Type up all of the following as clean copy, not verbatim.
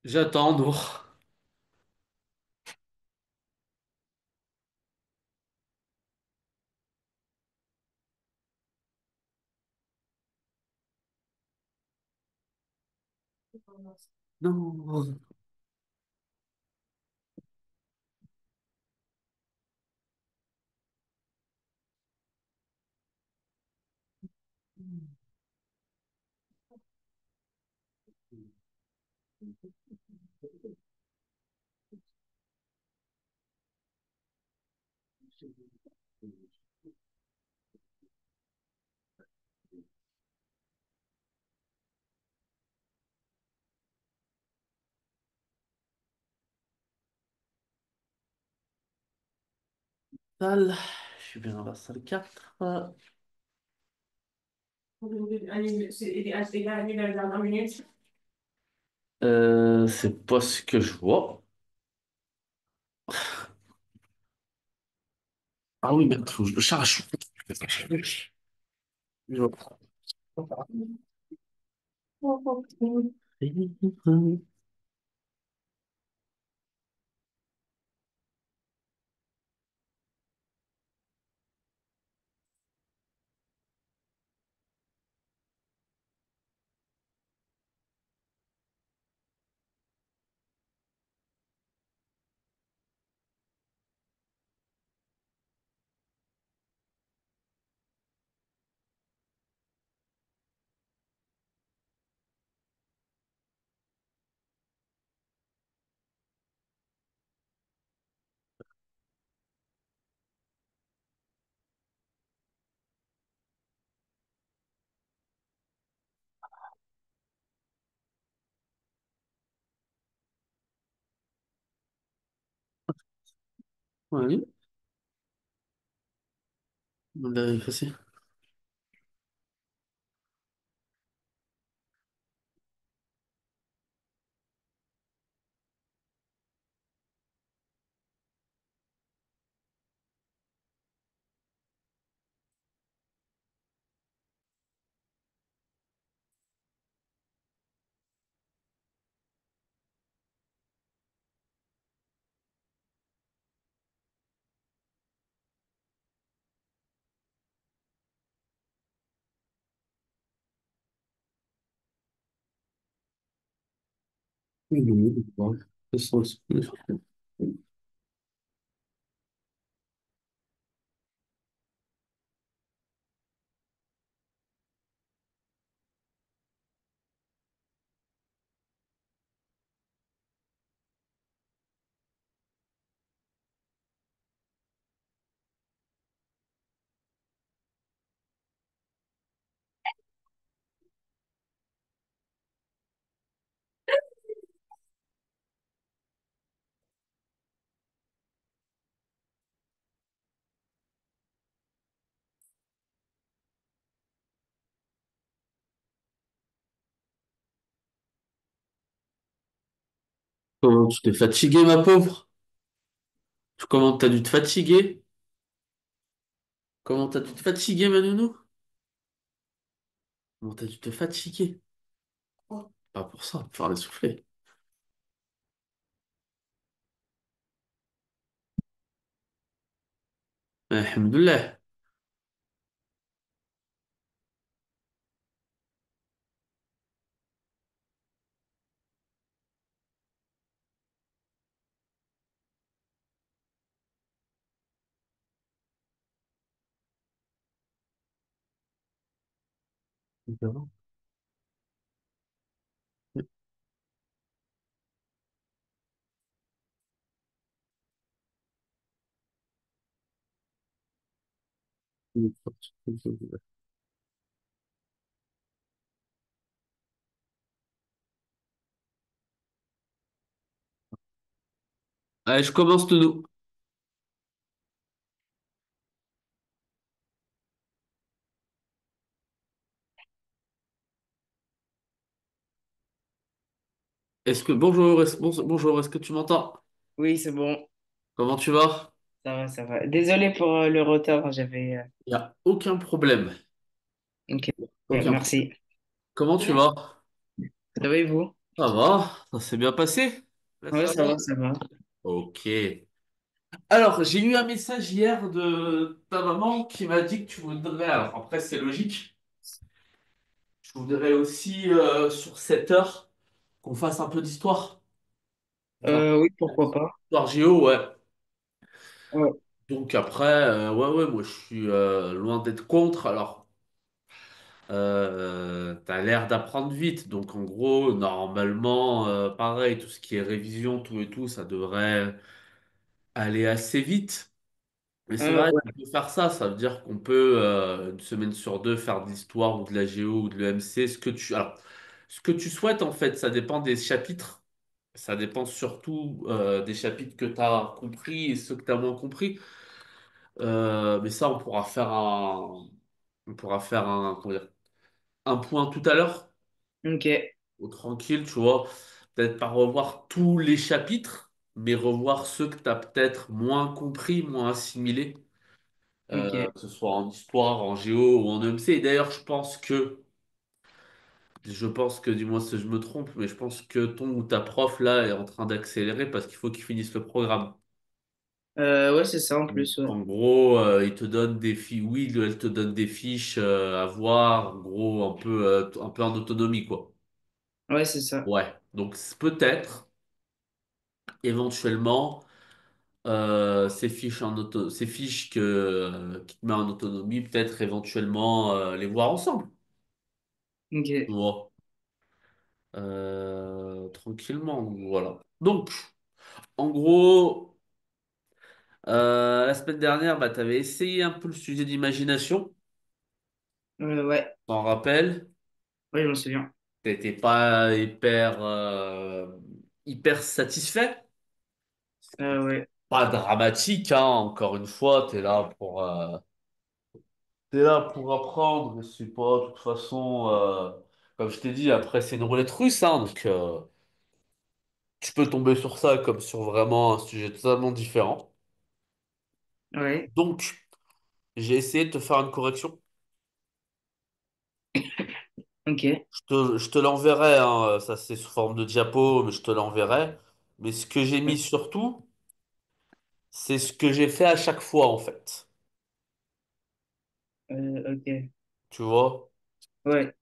J'attends, Nour. Non. Salle. Je suis bien dans la salle 4. C'est pas ce que je vois. Ah oui, merde, faut que je le charge. Oui, on va effacer. Oui, oui, oui. Comment tu t'es fatigué, ma pauvre? Comment t'as dû te fatiguer? Comment t'as dû te fatiguer, ma nounou? Comment t'as dû te fatiguer? Pas pour ça, pour faire les souffler. Alhamdoulilah. Allez, je commence, nounou. Bonjour, est-ce que tu m'entends? Oui, c'est bon. Comment tu vas? Ça va, ça va. Désolée pour le retard. Il n'y a aucun problème. Ok, Aucun problème. merci. Comment tu vas? Ça va et vous? Ça va, ça s'est bien passé Ouais, ça récemment? va, ça va. Ok. Alors, j'ai eu un message hier de ta maman qui m'a dit que tu voudrais, alors après c'est logique, je voudrais aussi sur cette heure qu'on fasse un peu d'histoire. Enfin, Oui, pourquoi pas. histoire géo, ouais. Ouais. Donc après, ouais, ouais, moi je suis loin d'être contre. Alors, t'as l'air d'apprendre vite. Donc en gros, normalement, pareil, tout ce qui est révision, tout et tout, ça devrait aller assez vite. Mais c'est vrai Ouais, qu'on peut faire ça, ça veut dire qu'on peut une semaine sur deux faire de l'histoire ou de la géo ou de l'EMC, ce que tu souhaites en fait, ça dépend des chapitres, ça dépend surtout des chapitres que tu as compris et ceux que tu as moins compris. Mais ça, on pourra faire comment dire, un point tout à l'heure, ok, au tranquille, tu vois. Peut-être pas revoir tous les chapitres, mais revoir ceux que tu as peut-être moins compris, moins assimilés. ok. Que ce soit en histoire, en géo ou en EMC. Et d'ailleurs, je pense que, du moins si je me trompe, mais je pense que ton ou ta prof là est en train d'accélérer parce qu'il faut qu'il finisse le programme. Ouais, c'est ça en Donc, plus, ouais. en gros, il te donne des fiches, oui, elle te donne des fiches à voir, en gros, un peu en autonomie, quoi. Ouais, c'est ça. Ouais. Donc, peut-être, éventuellement, ces fiches qui te met en autonomie, peut-être éventuellement les voir ensemble. Tu Ok. vois. Tranquillement, donc voilà. Donc, en gros, la semaine dernière, bah, tu avais essayé un peu le sujet d'imagination, Ouais, t'en rappelles. ouais, je m'en souviens. T'étais pas hyper satisfait. Ouais, Pas dramatique, hein, encore une fois, t'es là pour apprendre, je sais pas, de toute façon, comme je t'ai dit, après c'est une roulette russe, hein, donc tu peux tomber sur ça comme sur vraiment un sujet totalement différent. ouais, Donc, j'ai essayé de te faire une correction. ok. Je te l'enverrai, hein, ça c'est sous forme de diapo, mais je te l'enverrai. Mais ce que j'ai mis surtout, c'est ce que j'ai fait à chaque fois en fait. Ok. Tu vois? Ouais,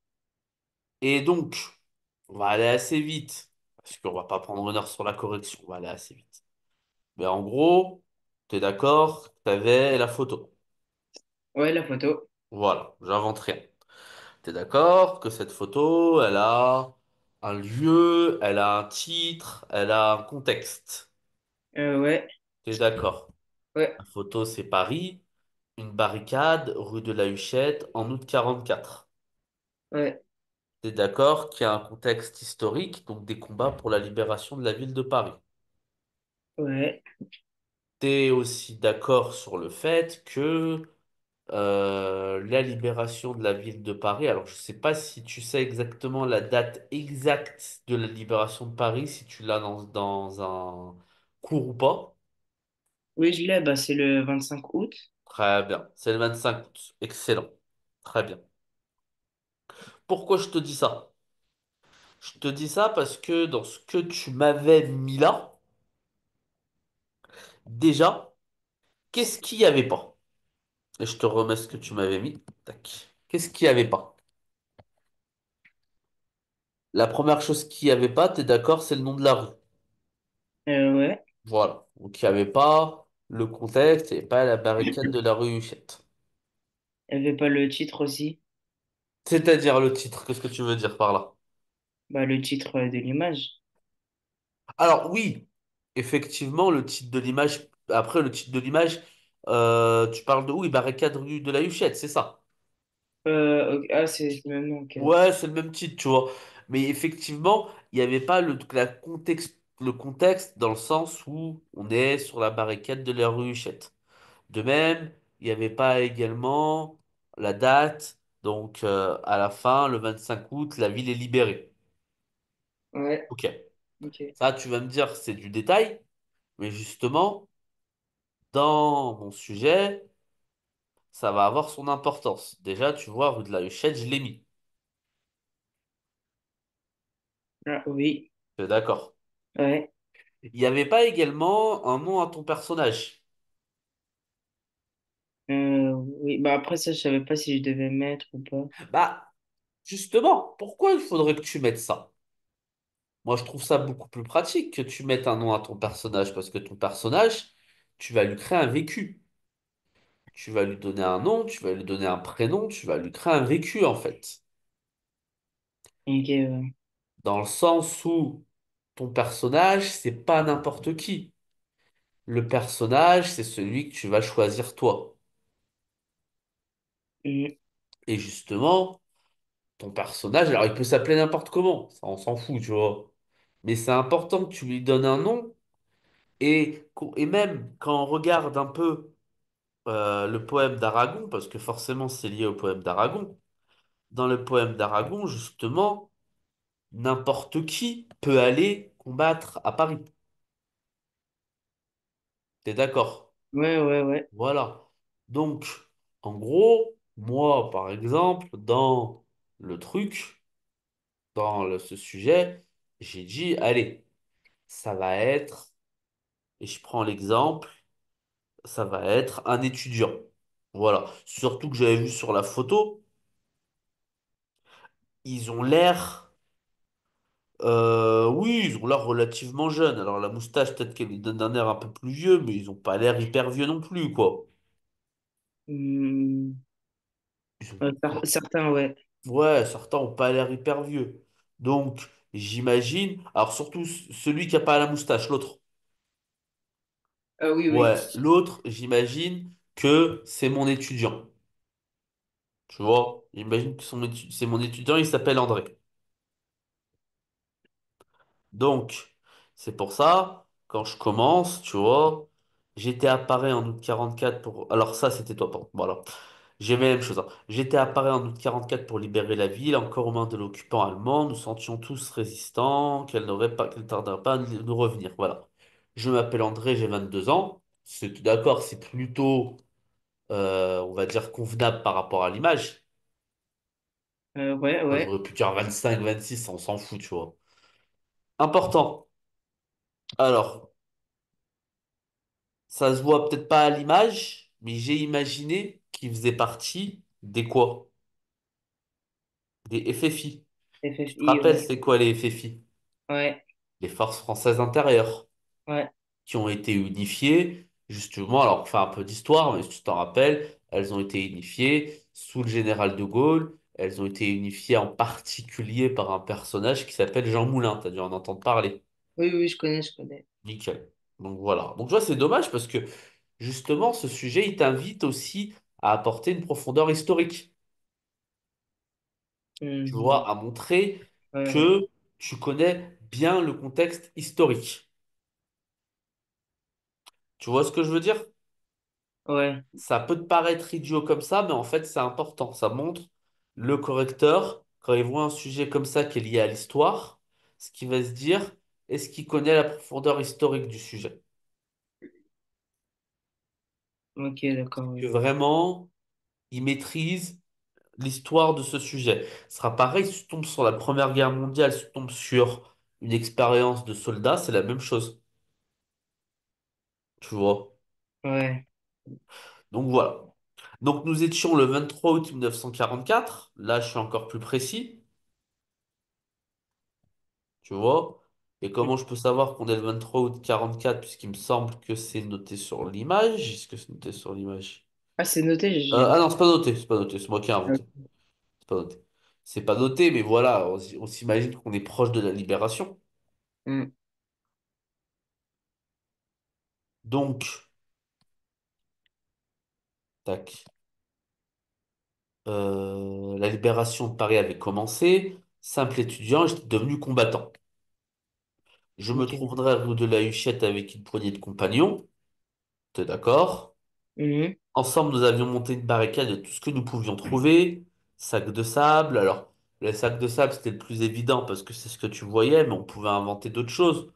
Et donc, on va aller assez vite, parce qu'on va pas prendre une heure sur la correction, on va aller assez vite. Mais en gros, t'es d'accord, t'avais la photo. ouais, la photo. Voilà, j'invente rien. T'es d'accord que cette photo, elle a un lieu, elle a un titre, elle a un contexte. Ouais, T'es d'accord. ouais, La photo, c'est Paris, une barricade, rue de la Huchette, en août 44. ouais, T'es d'accord qu'il y a un contexte historique, donc des combats pour la libération de la ville de Paris. ouais. T'es aussi d'accord sur le fait que la libération de la ville de Paris, alors je sais pas si tu sais exactement la date exacte de la libération de Paris, si tu l'as dans un cours ou pas. Oui, je l'ai, bah, c'est le 25 août. Très bien, c'est le 25 août. Excellent. Très bien. Pourquoi je te dis ça? Je te dis ça parce que dans ce que tu m'avais mis là, déjà, qu'est-ce qu'il n'y avait pas? Et je te remets ce que tu m'avais mis. Tac. Qu'est-ce qu'il n'y avait pas? La première chose qu'il n'y avait pas, t'es d'accord, c'est le nom de la rue. Ouais. Voilà. Donc il n'y avait pas le contexte, il n'y avait pas la barricade de la rue Huchette. Il n'y avait pas le titre aussi. C'est-à-dire le titre, qu'est-ce que tu veux dire par là? Bah, le titre de l'image. Alors oui, effectivement, le titre de l'image, après le titre de l'image, tu parles de oui, barricade rue de la Huchette, c'est ça. Ok. Ah, c'est le même nom, ok. Ouais, c'est le même titre, tu vois. Mais effectivement, il n'y avait pas le contexte dans le sens où on est sur la barricade de la rue Huchette. De même, il n'y avait pas également la date, donc à la fin, le 25 août, la ville est libérée. Ouais, Ok. ok. Ça, tu vas me dire, c'est du détail, mais justement, dans mon sujet, ça va avoir son importance. Déjà, tu vois, rue de la Huchette, je l'ai mis. Ah, oui. T'es d'accord? Ouais. Il n'y avait pas également un nom à ton personnage. Oui. Bah après ça, je savais pas si je devais mettre ou pas. Bah, justement, pourquoi il faudrait que tu mettes ça? Moi, je trouve ça beaucoup plus pratique que tu mettes un nom à ton personnage, parce que ton personnage, tu vas lui créer un vécu. Tu vas lui donner un nom, tu vas lui donner un prénom, tu vas lui créer un vécu, en fait. Ok, ouais. Dans le sens où ton personnage, c'est pas n'importe qui. Le personnage, c'est celui que tu vas choisir toi. Mhm. Et justement, ton personnage, alors il peut s'appeler n'importe comment, ça on s'en fout, tu vois. Mais c'est important que tu lui donnes un nom. Et même quand on regarde un peu le poème d'Aragon, parce que forcément c'est lié au poème d'Aragon, dans le poème d'Aragon, justement, n'importe qui peut aller combattre à Paris. T'es d'accord? Ouais, ouais, ouais. Voilà. Donc, en gros, moi, par exemple, dans le truc, ce sujet, j'ai dit, allez, ça va être, et je prends l'exemple, ça va être un étudiant. Voilà. Surtout que j'avais vu sur la photo, ils ont l'air, oui, ils ont l'air relativement jeunes. Alors la moustache, peut-être qu'elle lui donne un air un peu plus vieux, mais ils ont pas l'air hyper vieux non plus, quoi. Hmm. Ils ont pas- Certains, ouais. Ouais, certains ont pas l'air hyper vieux. Donc, j'imagine, alors surtout celui qui a pas la moustache, l'autre. Ah oui, oui. Ouais, l'autre, j'imagine que c'est mon étudiant. Tu vois, j'imagine que c'est mon étudiant, il s'appelle André. Donc, c'est pour ça, quand je commence, tu vois, j'étais à Paris en août 44 pour... Alors ça, c'était toi, pardon. Voilà. J'ai la même chose, hein. J'étais à Paris en août 44 pour libérer la ville, encore aux mains de l'occupant allemand. Nous sentions tous résistants, qu'elle tarderait pas à nous revenir. Voilà. Je m'appelle André, j'ai 22 ans. C'est d'accord, c'est plutôt, on va dire, convenable par rapport à l'image. Ouais, Moi, ouais. j'aurais pu dire 25, 26, on s'en fout, tu vois. Important. Alors, ça se voit peut-être pas à l'image, mais j'ai imaginé qu'il faisait partie des quoi? Des FFI. Tu te FFI, rappelles, ouais. c'est quoi les FFI? Ouais, Les forces françaises intérieures, ouais. qui ont été unifiées, justement, alors on fait un peu d'histoire, mais si tu t'en rappelles, elles ont été unifiées sous le général de Gaulle, elles ont été unifiées en particulier par un personnage qui s'appelle Jean Moulin, t'as dû en entendre parler. Oui, oui, je connais, je connais. Nickel. Donc voilà. Donc tu vois, c'est dommage parce que justement, ce sujet, il t'invite aussi à apporter une profondeur historique. Tu Mhm. vois, à montrer Ouais, ouais. que tu connais bien le contexte historique. Tu vois ce que je veux dire? Ouais, Ça peut te paraître idiot comme ça, mais en fait, c'est important. Ça montre le correcteur, quand il voit un sujet comme ça qui est lié à l'histoire, ce qu'il va se dire, est-ce qu'il connaît la profondeur historique du sujet? ok, d'accord, Que oui. vraiment, il maîtrise l'histoire de ce sujet. Ce sera pareil si tu tombes sur la Première Guerre mondiale, si tu tombes sur une expérience de soldat, c'est la même chose. Tu vois? Ouais, Donc voilà. Donc nous étions le 23 août 1944. Là, je suis encore plus précis. Tu vois? Et comment je peux savoir qu'on est le 23 août 44 puisqu'il me semble que c'est noté sur l'image? Est-ce que c'est noté sur l'image? ah, c'est noté, j'ai Ah pas. non, c'est pas noté, c'est pas noté, c'est moi qui ai inventé. C'est pas noté. C'est pas noté, mais voilà, on s'imagine qu'on est proche de la libération. Hmm. Donc, tac. La libération de Paris avait commencé. Simple étudiant, j'étais devenu combattant. Je me Ok. trouverais rue de la Huchette avec une poignée de compagnons. T'es d'accord? Mhm. Ensemble, nous avions monté une barricade de tout ce que nous pouvions trouver. Sac de sable. Alors, le sac de sable, c'était le plus évident parce que c'est ce que tu voyais, mais on pouvait inventer d'autres choses.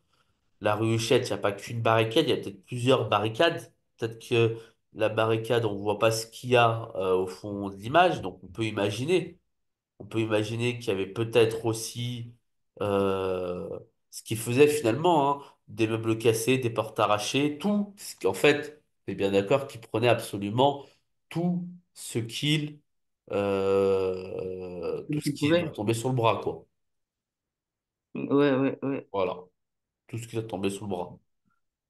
La rue Huchette, il n'y a pas qu'une barricade, il y a peut-être plusieurs barricades. Peut-être que la barricade, on ne voit pas ce qu'il y a au fond de l'image, donc on peut imaginer. On peut imaginer qu'il y avait peut-être aussi Euh, Ce qui faisait finalement, hein, des meubles cassés, des portes arrachées, tout. En fait, t'es bien d'accord qu'il prenait absolument tout ce tout ce Tu qui leur pouvais? tombait sur le bras, quoi. Ouais, ouais, ouais. Voilà, tout ce qui leur tombait sur le bras.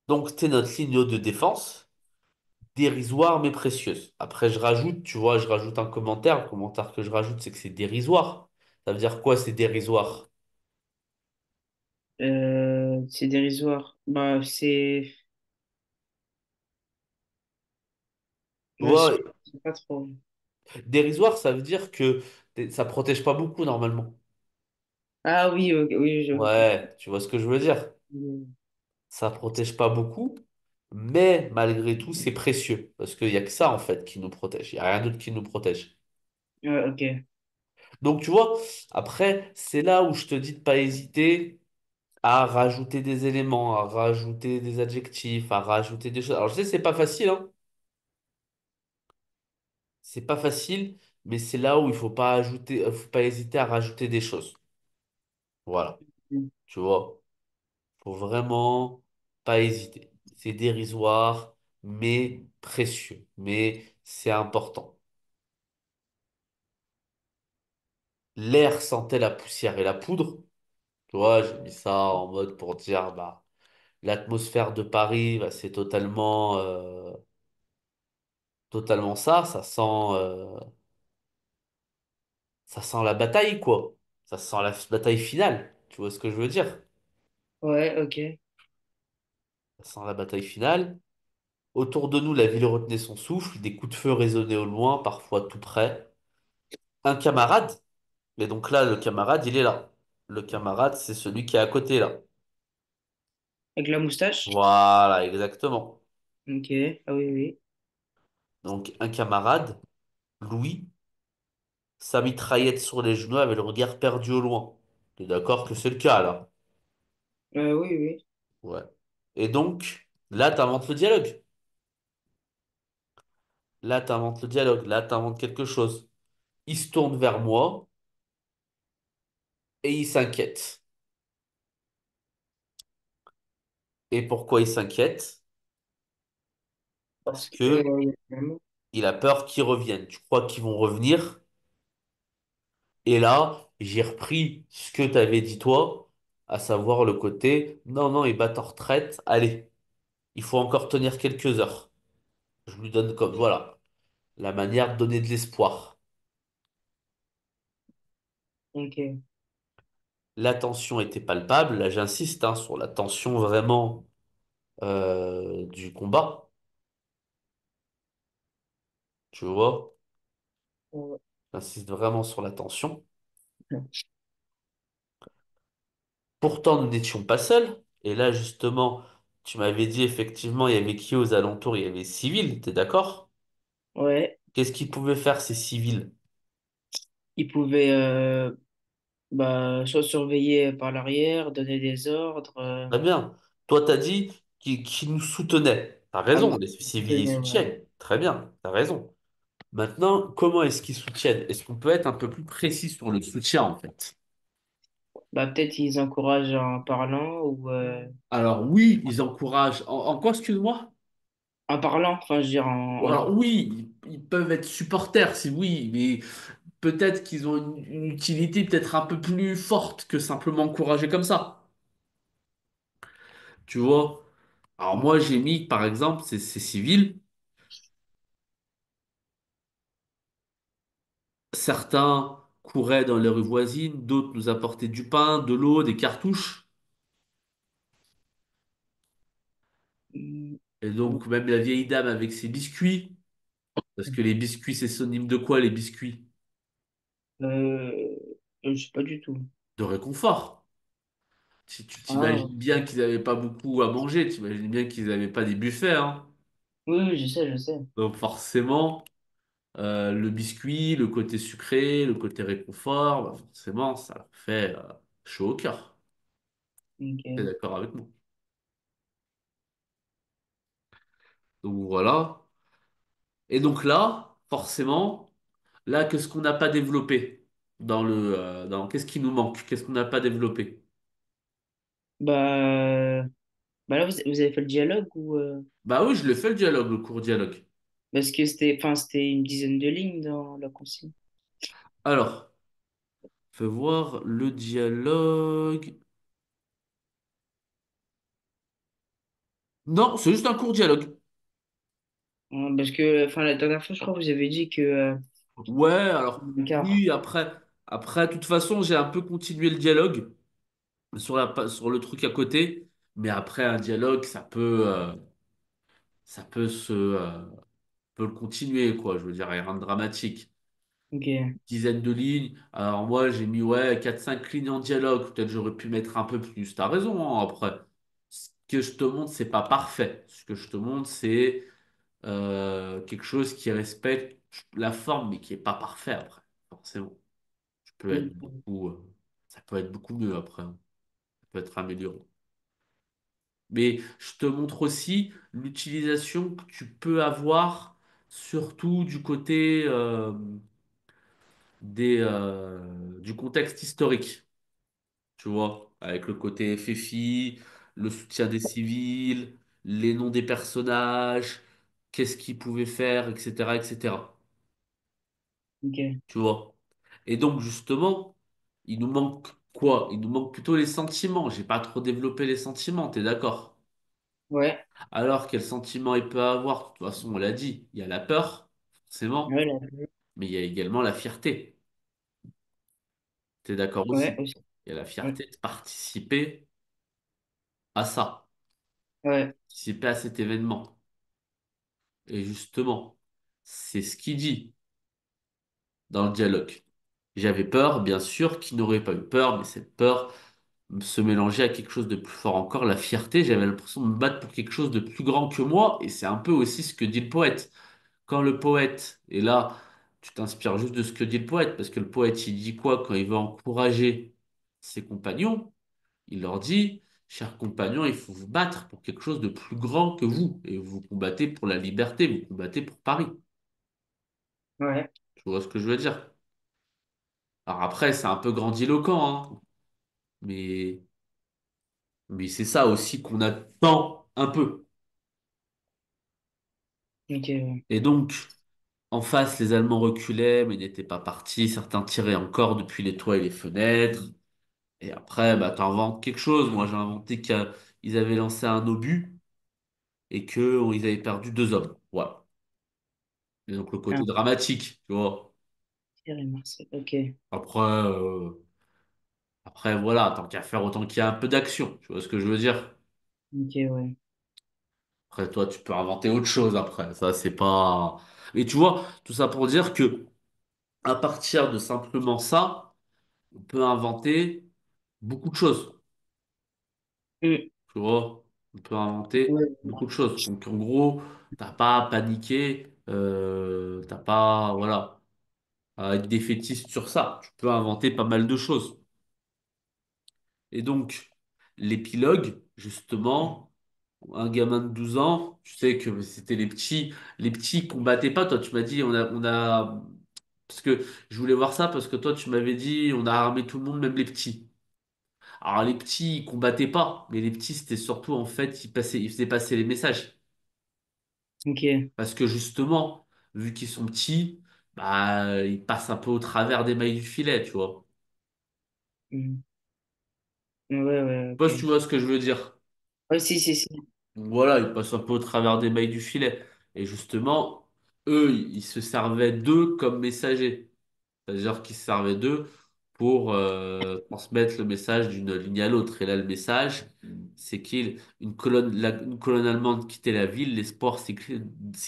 Donc, t'es notre ligne de défense, dérisoire mais précieuse. Après, je rajoute, tu vois, je rajoute un commentaire. Le commentaire que je rajoute, c'est que c'est dérisoire. Ça veut dire quoi, c'est dérisoire? C'est dérisoire. Bah, Tu bah, vois, je sais pas trop. dérisoire, ça veut dire que ça protège pas beaucoup normalement. Ah oui, ok, oui, je vois. Ouais, tu vois ce que je veux dire? Ça protège pas beaucoup, mais malgré tout, c'est précieux. Parce qu'il y a que ça, en fait, qui nous protège. Il n'y a rien d'autre qui nous protège. Ouais, ok. Donc, tu vois, après, c'est là où je te dis de pas hésiter à rajouter des éléments, à rajouter des adjectifs, à rajouter des choses. Alors, je sais, c'est pas facile, hein. C'est pas facile, mais c'est là où il faut pas hésiter à rajouter des choses. Voilà, tu vois. Faut vraiment pas hésiter. C'est dérisoire, mais précieux. Mais c'est important. L'air sentait la poussière et la poudre. Tu vois, j'ai mis ça en mode pour dire, bah, l'atmosphère de Paris, bah, c'est totalement ça. Ça sent la bataille, quoi. Ça sent la bataille finale. Tu vois ce que je veux dire? Ouais, ok. Ça sent la bataille finale. Autour de nous, la ville retenait son souffle, des coups de feu résonnaient au loin, parfois tout près. Un camarade. Et donc là, le camarade, il est là. Le camarade, c'est celui qui est à côté, là. Avec la moustache? Voilà, exactement. Ok. Ah oui, oui. Donc un camarade, Louis, sa mitraillette sur les genoux, avait le regard perdu au loin. T'es d'accord que c'est le cas, là? Oui, oui. Ouais. Et donc, là, t'inventes le dialogue. Là, t'inventes le dialogue. Là, t'inventes quelque chose. Il se tourne vers moi et il s'inquiète. Et pourquoi il s'inquiète? Parce Parce que, que il y a vraiment- il a peur qu'ils reviennent. Tu crois qu'ils vont revenir? Et là, j'ai repris ce que t'avais dit toi, à savoir le côté, non, non, ils battent en retraite, allez, il faut encore tenir quelques heures. Je lui donne comme, voilà, la manière de donner de l'espoir. Ok. La tension était palpable, là j'insiste, hein, sur la tension vraiment du combat, tu vois, Ouais. j'insiste vraiment sur la tension. Pourtant, nous n'étions pas seuls, et là justement, tu m'avais dit effectivement, il y avait qui aux alentours? Il y avait les civils, t'es d'accord? Ouais. Qu'est-ce qu'ils pouvaient faire ces civils? Ils pouvaient bah, soit surveiller par l'arrière, donner des ordres. Très bien. Toi, t'as dit qu'ils nous soutenaient. T'as Ah oui, raison, les civils ils ouais. soutiennent. Très bien, t'as raison. Maintenant, comment est-ce qu'ils soutiennent? Est-ce qu'on peut être un peu plus précis sur le soutien, en fait? Bah, peut-être ils encouragent en parlant ou Alors oui, ils encouragent. En quoi, excuse-moi? en parlant, enfin, je veux dire Alors oui, ils peuvent être supporters, si oui, mais peut-être qu'ils ont une utilité peut-être un peu plus forte que simplement encourager comme ça. Tu vois? Alors moi, j'ai mis, par exemple, ces civils. Certains couraient dans les rues voisines, d'autres nous apportaient du pain, de l'eau, des cartouches. Mm, Et donc même la vieille dame avec ses biscuits, parce que les biscuits, c'est synonyme de quoi les biscuits? euh, je sais pas du tout. De réconfort. Si tu Ah, t'imagines bien qu'ils n'avaient pas beaucoup à manger, tu imagines bien qu'ils n'avaient pas des buffets, hein. oui, oui, je sais, je sais. Donc forcément, le biscuit, le côté sucré, le côté réconfort, bah forcément, ça leur fait chaud au cœur. T'es Ok. d'accord avec moi? Donc voilà. Et donc là, forcément, là, qu'est-ce qu'on n'a pas développé? qu'est-ce qui nous manque? Qu'est-ce qu'on n'a pas développé? Bah, bah là, vous avez fait le dialogue ou Bah oui, je l'ai fait le dialogue, le court dialogue. parce que c'était une dizaine de lignes dans la consigne. Alors, fais voir le dialogue. Non, c'est juste un court dialogue. Parce que enfin la dernière fois, je crois que vous avez dit que Ouais, alors, un quart. oui, après, de toute façon, j'ai un peu continué le dialogue sur le truc à côté. Mais après, un dialogue, ça peut le continuer, quoi. Je veux dire, il n'y a rien de dramatique. Ok. Dizaine de lignes. Alors moi, j'ai mis ouais, quatre cinq lignes en dialogue. Peut-être j'aurais pu mettre un peu plus. T'as raison, hein, après. Ce que je te montre, c'est pas parfait. Ce que je te montre, c'est quelque chose qui respecte la forme, mais qui est pas parfait après. Forcément. Je peux être Ok. ça peut être beaucoup mieux après, hein. Ça peut être amélioré. Mais je te montre aussi l'utilisation que tu peux avoir, surtout du côté du contexte historique. Tu vois, avec le côté FFI, le soutien des civils, les noms des personnages, qu'est-ce qu'ils pouvaient faire, etc., etc. Ok. Tu vois. Et donc, justement, il nous manque quoi? Il nous manque plutôt les sentiments. J'ai pas trop développé les sentiments, t'es d'accord? Ouais. Alors, quel sentiment il peut avoir? De toute façon, on l'a dit, il y a la peur, forcément, Ouais, là. mais il y a également la fierté. T'es d'accord Ouais, aussi? aussi. Il y a la Ouais. fierté de participer à ça, Ouais. participer à cet événement. Et justement, c'est ce qu'il dit dans le dialogue. J'avais peur, bien sûr, qui n'aurait pas eu peur, mais cette peur se mélangeait à quelque chose de plus fort encore, la fierté. J'avais l'impression de me battre pour quelque chose de plus grand que moi, et c'est un peu aussi ce que dit le poète. Quand le poète, et là, tu t'inspires juste de ce que dit le poète, parce que le poète, il dit quoi quand il veut encourager ses compagnons? Il leur dit, chers compagnons, il faut vous battre pour quelque chose de plus grand que vous, et vous combattez pour la liberté, vous combattez pour Paris. Ouais. Tu vois ce que je veux dire? Alors après, c'est un peu grandiloquent, hein, mais, mais c'est ça aussi qu'on attend un peu. Ok. Ouais. Et donc, en face, les Allemands reculaient, mais n'étaient pas partis. Certains tiraient encore depuis les toits et les fenêtres. Et après, bah, t'inventes quelque chose. Moi, j'ai inventé qu'ils avaient lancé un obus et qu'ils avaient perdu deux hommes. Voilà. Et donc, le côté Ah, dramatique, tu vois. Thierry Marcel. Ok. Après, voilà, tant qu'à faire, autant qu'il y a un peu d'action. Tu vois ce que je veux dire? Ok, ouais. Après, toi, tu peux inventer autre chose après. Ça, c'est pas. Mais tu vois, tout ça pour dire que à partir de simplement ça, on peut inventer beaucoup de choses. Mm. Tu vois, on peut inventer Ouais. beaucoup de choses. Donc, en gros, t'as pas à paniquer, t'as pas, voilà, à être défaitiste sur ça. Tu peux inventer pas mal de choses. Et donc, l'épilogue, justement, un gamin de 12 ans, tu sais que c'était les petits combattaient pas. Toi, tu m'as dit, parce que je voulais voir ça parce que toi, tu m'avais dit, on a armé tout le monde, même les petits. Alors, les petits, ils combattaient pas, mais les petits, c'était surtout, en fait, ils faisaient passer les messages. Ok. Parce que justement, vu qu'ils sont petits, bah, ils passent un peu au travers des mailles du filet, tu vois. Mm. Ouais, ouais, Je sais pas si tu ok. vois ce que je veux dire. Ouais, si, si, si. Donc voilà, ils passent un peu au travers des mailles du filet. Et justement, eux, ils se servaient d'eux comme messagers. C'est-à-dire qu'ils se servaient d'eux pour transmettre le message d'une ligne à l'autre. Et là, le message, c'est une colonne allemande quittait la ville, l'espoir s'est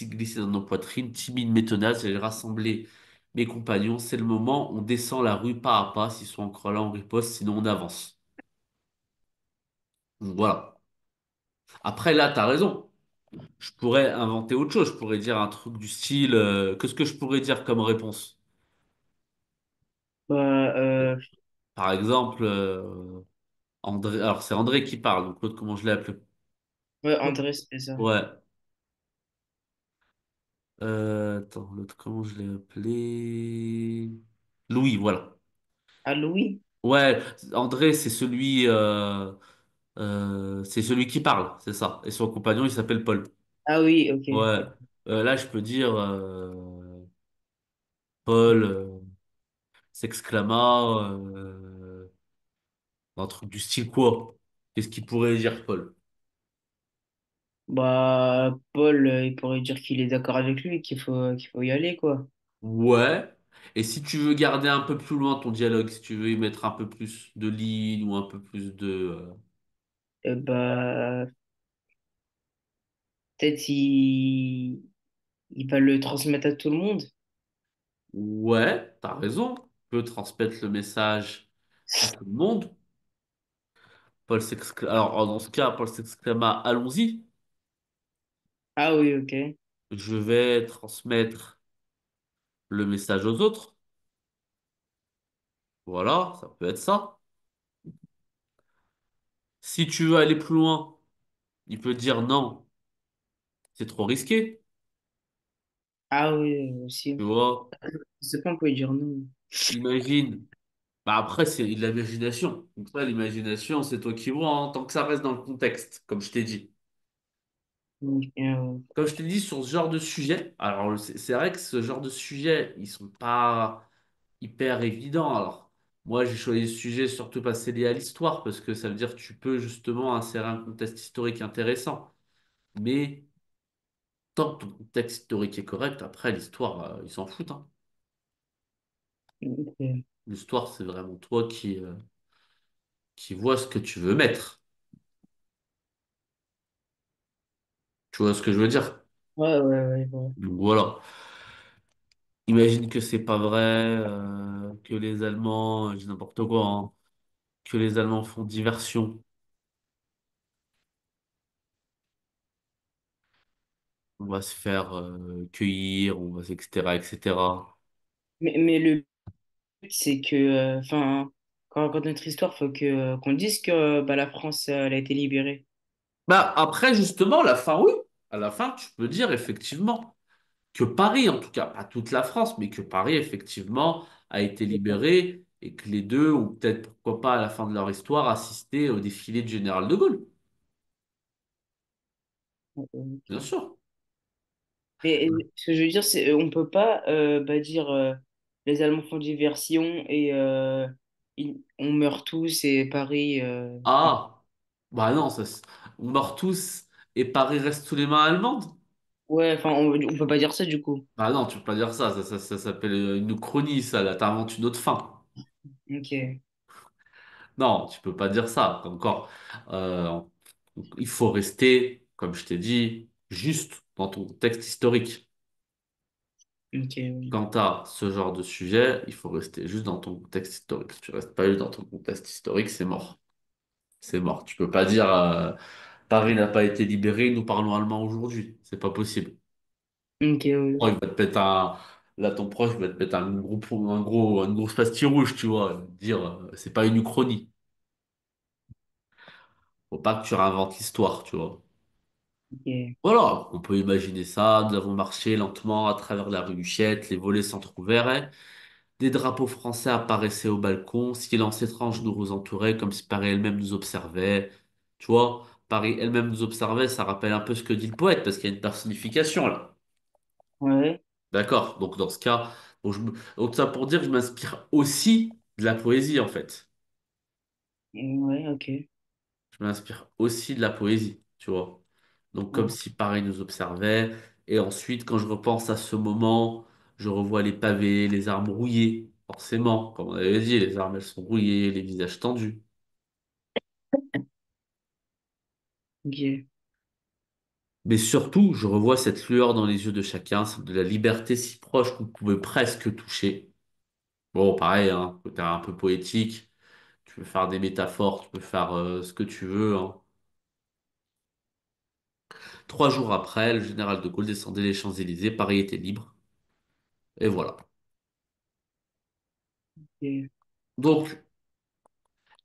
glissé dans nos poitrines, timide mais tenace, j'ai rassemblé mes compagnons. C'est le moment, on descend la rue pas à pas, s'ils sont encore là, on riposte, sinon on avance. Donc voilà. Après, là, t'as raison. Je pourrais inventer autre chose. Je pourrais dire un truc du style, qu'est-ce que je pourrais dire comme réponse? Bah, Par exemple, André, alors c'est André qui parle, donc l'autre, comment je l'ai appelé? ouais, André, c'était ça. Ouais. Attends, l'autre, comment je l'ai appelé? Louis, voilà. Ah, Louis? Ouais, André, c'est celui qui parle, c'est ça. Et son compagnon, il s'appelle Paul. Ah oui, ok. Ouais. Là, je peux dire Paul s'exclama un truc du style quoi? Qu'est-ce qu'il pourrait dire, Paul? Bah, Paul, il pourrait dire qu'il est d'accord avec lui, qu'il faut y aller, quoi. Ouais. Et si tu veux garder un peu plus loin ton dialogue, si tu veux y mettre un peu plus de lignes ou un peu plus de... Bah, peut-être il va le transmettre à tout le monde. Ouais, t'as raison. Tu peux transmettre le message à tout le monde. Alors, dans ce cas, Paul s'exclama, allons-y. Ah oui, ok. Je vais transmettre le message aux autres. Voilà, ça peut être ça. Si tu veux aller plus loin, il peut dire non, c'est trop risqué. Ah oui, Tu aussi. vois, Je sais pas, on peut dire non. imagine. Bah après, c'est de l'imagination. Donc ça, l'imagination, c'est toi qui vois, hein, tant que ça reste dans le contexte, comme je t'ai dit. Donc, Comme je t'ai dit, sur ce genre de sujet, alors c'est vrai que ce genre de sujet, ils sont pas hyper évidents. Alors, moi, j'ai choisi ce sujet surtout parce que c'est lié à l'histoire, parce que ça veut dire que tu peux justement insérer un contexte historique intéressant. Mais tant que ton contexte historique est correct, après, l'histoire, ils s'en foutent, hein. ok. L'histoire, c'est vraiment toi qui vois ce que tu veux mettre. Tu vois ce que je veux dire? Ouais, ouais, ouais, ouais. Donc voilà. Imagine que c'est pas vrai, que les Allemands, je dis n'importe quoi, hein, que les Allemands font diversion. On va se faire cueillir, etc., etc. Mais le but, c'est que, enfin, quand on raconte notre histoire, faut qu'on dise que bah, la France, elle a été libérée. Bah après, justement, la fin, oui. À la fin, tu peux dire effectivement que Paris, en tout cas, pas toute la France, mais que Paris, effectivement, a été libéré et que les deux, ou peut-être pourquoi pas à la fin de leur histoire, assistaient au défilé du général de Gaulle. Bien Ok. sûr. Mais ce que je veux dire, c'est on peut pas bah, dire les Allemands font diversion et on meurt tous et Paris. Ah, bah non, on meurt tous et Paris reste sous les mains allemandes. Ouais, enfin, on peut pas dire ça du coup. Bah non, tu peux pas dire ça, ça s'appelle une chronie, ça, là, t'inventes une autre fin. Ok, Non, tu peux pas dire ça. Encore, euh, il faut rester, comme je t'ai dit, juste dans ton contexte historique. ok, oui. Quant à ce genre de sujet, il faut rester juste dans ton contexte historique. Si tu restes pas juste dans ton contexte historique, c'est mort. C'est mort. Tu peux pas dire Paris n'a pas été libéré, nous parlons allemand aujourd'hui. C'est pas possible. Ok, Oh, il oui. va te péter un... Là, ton proche il va te péter une grosse pastille rouge, tu vois. Dire, c'est pas une uchronie. Faut pas que tu réinventes l'histoire, tu vois. Ok, Voilà, on peut imaginer ça. Nous avons marché lentement à travers la rue Huchette, les volets s'entr'ouvraient. Des drapeaux français apparaissaient au balcon. Silence étrange nous entourait, comme si Paris elle-même nous observait. Tu vois, Paris elle-même nous observait, ça rappelle un peu ce que dit le poète, parce qu'il y a une personnification là. ouais, D'accord? Donc dans ce cas, donc ça pour dire que je m'inspire aussi de la poésie en fait. ouais, ok. Je m'inspire aussi de la poésie, tu vois. Donc comme Ouais, si Paris nous observait. Et ensuite, quand je repense à ce moment, je revois les pavés, les arbres rouillés. Forcément, comme on avait dit, les arbres elles sont rouillées, les visages tendus. ok, Mais surtout, je revois cette lueur dans les yeux de chacun, celle de la liberté si proche qu'on pouvait presque toucher. Bon, pareil, hein, côté un peu poétique. Tu peux faire des métaphores, tu peux faire ce que tu veux, hein. 3 jours après, le général de Gaulle descendait les Champs-Élysées, Paris était libre, et voilà. ok. Donc,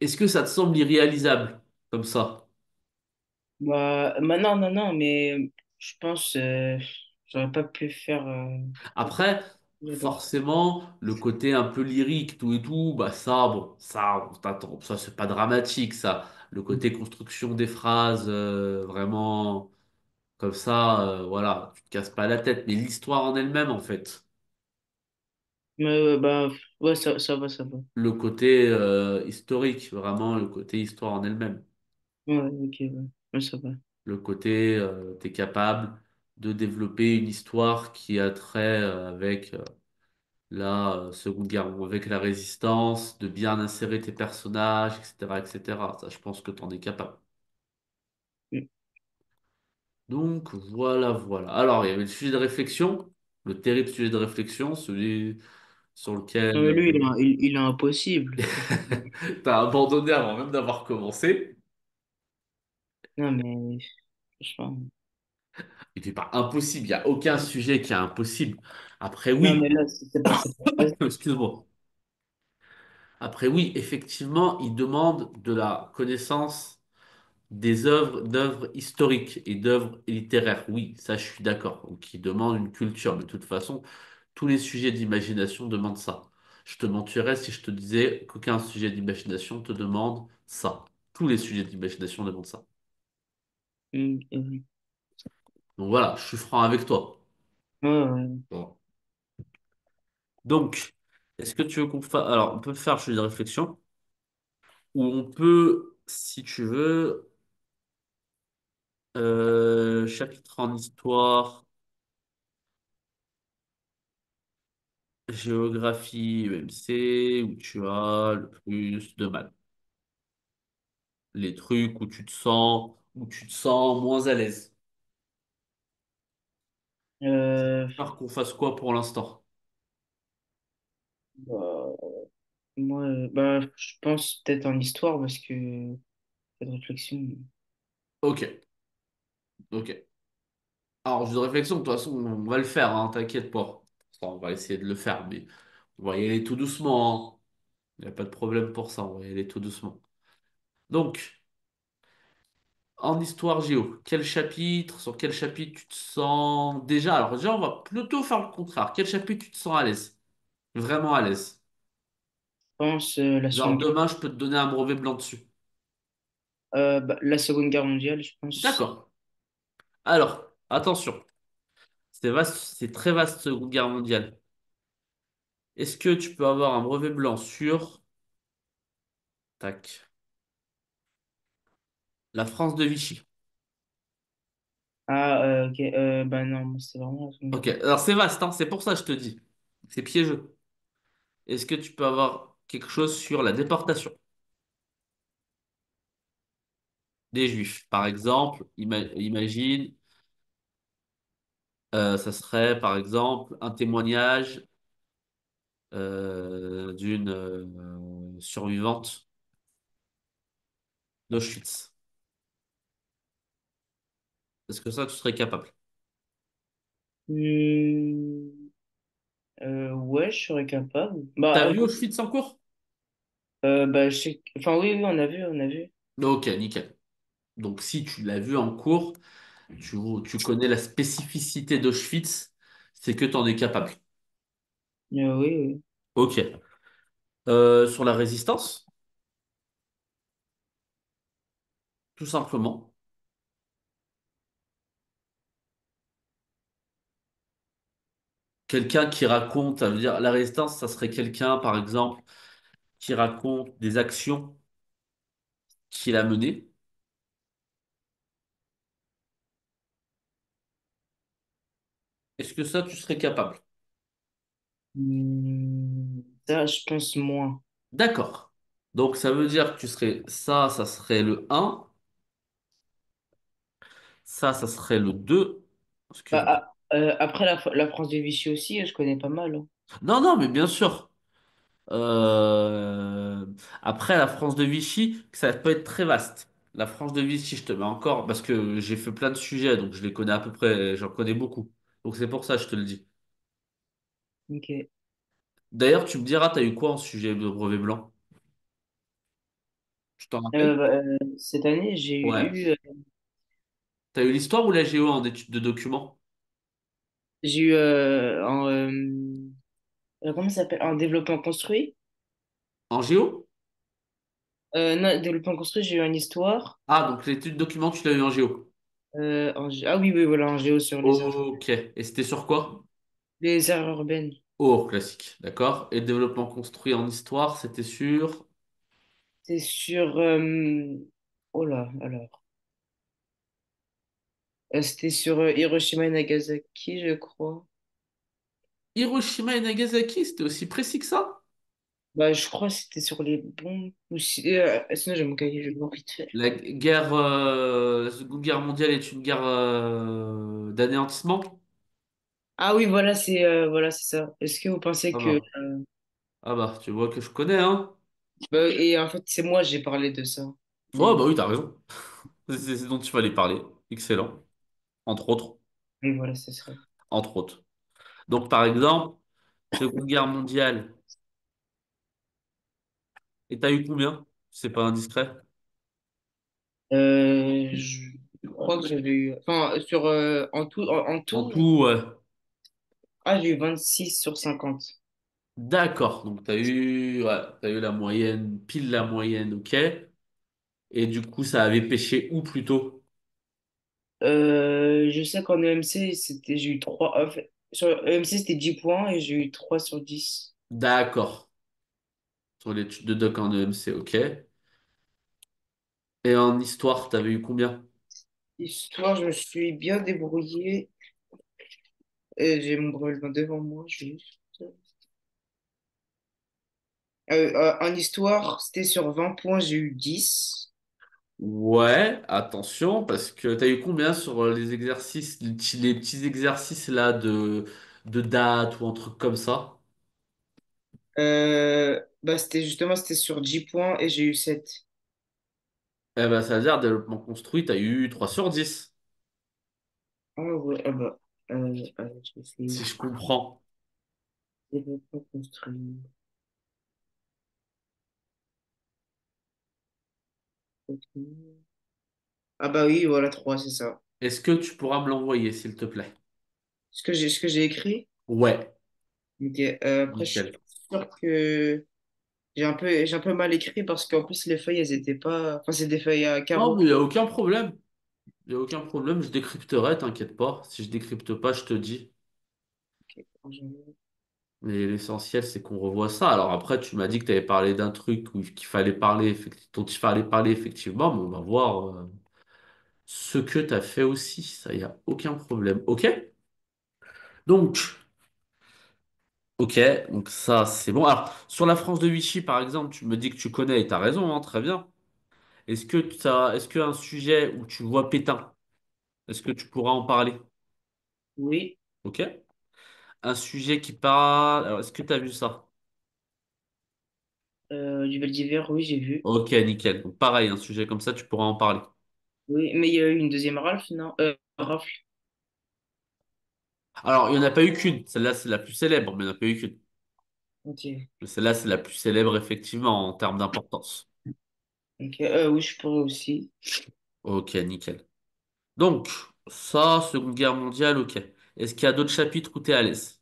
est-ce que ça te semble irréalisable comme ça? Bah, non, mais je pense j'aurais pas pu faire. Après, J'adore. forcément, le côté un peu lyrique, tout et tout, bah ça, bon, ça, on t'attend, ça c'est pas dramatique, ça. Le côté construction des phrases, vraiment comme ça, voilà, tu te casses pas la tête. Mais l'histoire en elle-même, en fait, Mais bah, ouais, ça va, ça va. le côté historique, vraiment le côté histoire en elle-même, Ouais, ok, ouais. Ouais, ça va. le côté, t'es capable de développer une histoire qui a trait avec la Seconde Guerre, avec la Résistance, de bien insérer tes personnages, etc., etc. Ça, je pense que tu en es capable. Mm. Donc, voilà, voilà. Alors, il y avait le sujet de réflexion, le terrible sujet de réflexion, celui sur Non, lequel mais lui, il est impossible. t'as abandonné avant même d'avoir commencé. Non, mais franchement. Il n'est pas impossible, il n'y a aucun sujet qui est impossible. Après, Non, mais oui, là, c'est pas facile. excuse-moi. Après, oui, effectivement, il demande de la connaissance des d'œuvres historiques et d'œuvres littéraires. Oui, ça, je suis d'accord. Donc, il demande une culture. Mais de toute façon, tous les sujets d'imagination demandent ça. Je te mentirais si je te disais qu'aucun sujet d'imagination te demande ça. Tous les sujets d'imagination demandent ça. Ouais, Donc voilà, je suis franc avec toi. ouais. Bon. Donc, est-ce que tu veux qu'on fasse... Alors, on peut faire un sujet de réflexion, ou on peut, si tu veux, chapitre en histoire, géographie, EMC, où tu as le plus de mal. Les trucs où tu te sens moins à l'aise. Euh, Alors qu'on fasse quoi pour l'instant? bah, moi, bah, je pense peut-être en histoire parce que cette réflexion. Ok, ok. Alors, jeu de réflexion, de toute façon, on va le faire, hein, t'inquiète pas. Enfin, on va essayer de le faire, mais on va y aller tout doucement, hein. Il n'y a pas de problème pour ça, on va y aller tout doucement. Donc, en histoire géo, quel chapitre, sur quel chapitre tu te sens déjà? Alors déjà, on va plutôt faire le contraire. Quel chapitre tu te sens à l'aise? Vraiment à l'aise. Je pense la Genre Seconde Guerre, demain, je peux te donner un brevet blanc dessus. bah, la Seconde Guerre mondiale, je pense. D'accord. Alors, attention, c'est vaste, c'est très vaste Seconde Guerre mondiale. Est-ce que tu peux avoir un brevet blanc sur, tac, la France de Vichy? Ah, ok. Bah non, moi, c'était vraiment la Seconde Guerre Ok, mondiale. alors c'est vaste, hein, c'est pour ça que je te dis. C'est piégeux. Est-ce que tu peux avoir quelque chose sur la déportation des Juifs? Par exemple, imagine. Ça serait par exemple un témoignage d'une survivante d'Auschwitz. Est-ce que ça, tu serais capable? Hmm, ouais, je serais capable. T'as Bah, vu Auschwitz en cours? bah, enfin, oui, oui, on a vu, on a vu. Ok, nickel. Donc si tu l'as vu en cours, tu connais la spécificité d'Auschwitz, c'est que tu en es capable. Oui, oui. Ok. Sur la résistance, tout simplement. Quelqu'un qui raconte, ça veut dire la résistance, ça serait quelqu'un, par exemple, qui raconte des actions qu'il a menées. Est-ce que ça, tu serais capable? Ça, je pense moins. D'accord. Donc ça veut dire que tu serais ça, ça serait le un, ça serait le 2. Bah, Excuse-moi. après la France de Vichy aussi, je connais pas mal, hein. Non, non, mais bien sûr. Euh, Après, la France de Vichy, ça peut être très vaste. La France de Vichy, je te mets encore, parce que j'ai fait plein de sujets, donc je les connais à peu près, j'en connais beaucoup. Donc c'est pour ça que je te le dis. Ok. D'ailleurs, tu me diras, t'as eu quoi en sujet de brevet blanc? Tu t'en rappelles? Bah, cette année, j'ai Ouais. eu, T'as eu l'histoire ou la géo en études de documents? j'ai eu Comment ça s'appelle? Un développement construit? En géo? Non, développement construit, j'ai eu une histoire. Ah, donc l'étude document, tu l'as eu en géo. Ah oui, oui, voilà, en géo sur Ok. Et c'était sur quoi? les aires urbaines. Oh, classique, d'accord. Et développement construit en histoire, c'était sur C'est sur... Oh là, alors. C'était sur Hiroshima et Nagasaki, je crois. Hiroshima et Nagasaki, c'était aussi précis que ça? Bah, je crois que c'était sur les bombes. Ou si... sinon, j'ai mon cahier, je vais voir vite fait. La Seconde Guerre mondiale est une guerre d'anéantissement? Ah oui, voilà, c'est ça. Est-ce que vous pensez Ah que... bah. Ah bah, tu vois que je connais, hein? Bah, et en fait, c'est moi, j'ai parlé de ça. Ouais, C'est... bah oui, t'as raison. C'est dont il fallait parler. Excellent. Entre autres. Oui, voilà, c'est ça. Entre autres. Donc, par exemple, Seconde Guerre mondiale. Et t'as eu combien? C'est pas indiscret. Je crois que j'avais eu... Enfin, en En tout, tout, ouais. j'ai eu 26 sur 50. D'accord. Donc, t'as eu la moyenne, pile la moyenne, ok. Et du coup, ça avait pêché où plutôt? Je sais qu'en EMC, j'ai eu 3 sur EMC, c'était 10 points et j'ai eu 3 sur 10. D'accord. Sur l'étude de doc en EMC, ok. Et en histoire, t'avais eu combien? Histoire, je me suis bien débrouillé. Et j'ai mon brevet devant moi. En histoire, c'était sur 20 points, j'ai eu 10. Ouais, attention, parce que t'as eu combien sur les exercices, les petits exercices là de date ou un truc comme ça? Bah, c'était sur 10 points et j'ai eu 7. Eh ben, ça veut dire développement construit, t'as eu 3 sur 10 Ah ouais, ah bah, je vais essayer. si je comprends. Développement construit. Ah bah oui, voilà, 3 c'est ça. Est-ce que tu pourras me l'envoyer, s'il te plaît? Ce que j'ai écrit. Ouais, Ok, après, je suis nickel. sûr que j'ai un peu mal écrit parce qu'en plus, les feuilles, elles étaient pas. Enfin, c'est des feuilles à Non, carreaux. mais il n'y a aucun problème. Il n'y a aucun problème, je décrypterai, t'inquiète pas. Si je décrypte pas, je te dis. Ok. Mais l'essentiel, c'est qu'on revoie ça. Alors après, tu m'as dit que tu avais parlé d'un truc qu'il fallait parler, dont il fallait parler effectivement, mais on va voir ce que tu as fait aussi. Ça, il n'y a aucun problème. OK? Donc, OK, donc ça, c'est bon. Alors, sur la France de Vichy, par exemple, tu me dis que tu connais et tu as raison, hein, très bien. Est-ce qu'un sujet où tu vois Pétain, est-ce que tu pourras en parler? Oui, OK? Un sujet qui parle. Alors, est-ce que tu as vu ça? du d'hiver, oui, j'ai vu. Ok, nickel. Donc, pareil, un sujet comme ça, tu pourras en parler. Oui, mais il y a eu une deuxième Ralph, non? Rafle. Alors, il n'y en a pas eu qu'une. Celle-là, c'est la plus célèbre, mais il n'y en a pas eu qu'une. Ok. Mais celle-là, c'est la plus célèbre, effectivement, en termes d'importance. Ok, oui, je pourrais aussi. Ok, nickel. Donc, ça, Seconde Guerre mondiale, ok. Est-ce qu'il y a d'autres chapitres où tu es à l'aise?